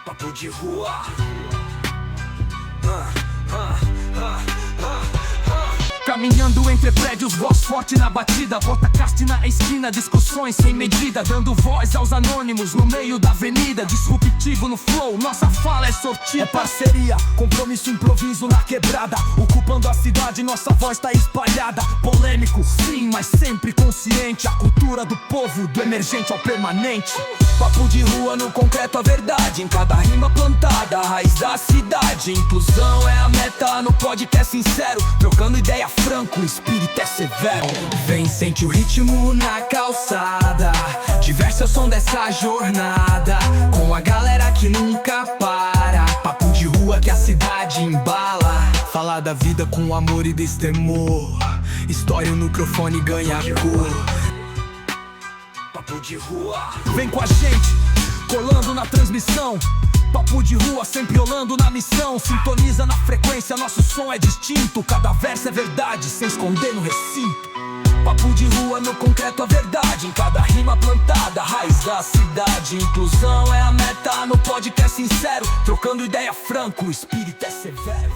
Papo de rua. Caminhando entre prédios, voz forte na batida, bota caste na esquina, discussões sem medida, dando voz aos anônimos no meio da avenida. Disruptivo no flow, nossa fala é sortida. É parceria, compromisso, improviso na quebrada, ocupando a cidade, nossa voz tá espalhada. Polêmico, sim, mas sempre consciente, a cultura do povo, do emergente ao permanente. Papo de rua no concreto, a verdade em cada rima plantada, a raiz da cidade. Inclusão é a meta no podcast sincero, trocando ideia franco, o espírito é severo. Vem, sente o ritmo na calçada, diverte o som dessa jornada, com a galera que nunca para. Papo de rua que a cidade embala, falar da vida com amor e destemor, história o microfone ganha cor. Papo de Rua. Vem com a gente, colando na transmissão. Papo de Rua, sempre olhando na missão. Sintoniza na frequência, nosso som é distinto. Cada verso é verdade, sem esconder no recinto. Papo de Rua, no concreto a verdade. Em cada rima plantada, raiz da cidade. Inclusão é a meta no podcast sincero. Trocando ideia franco, o espírito é severo.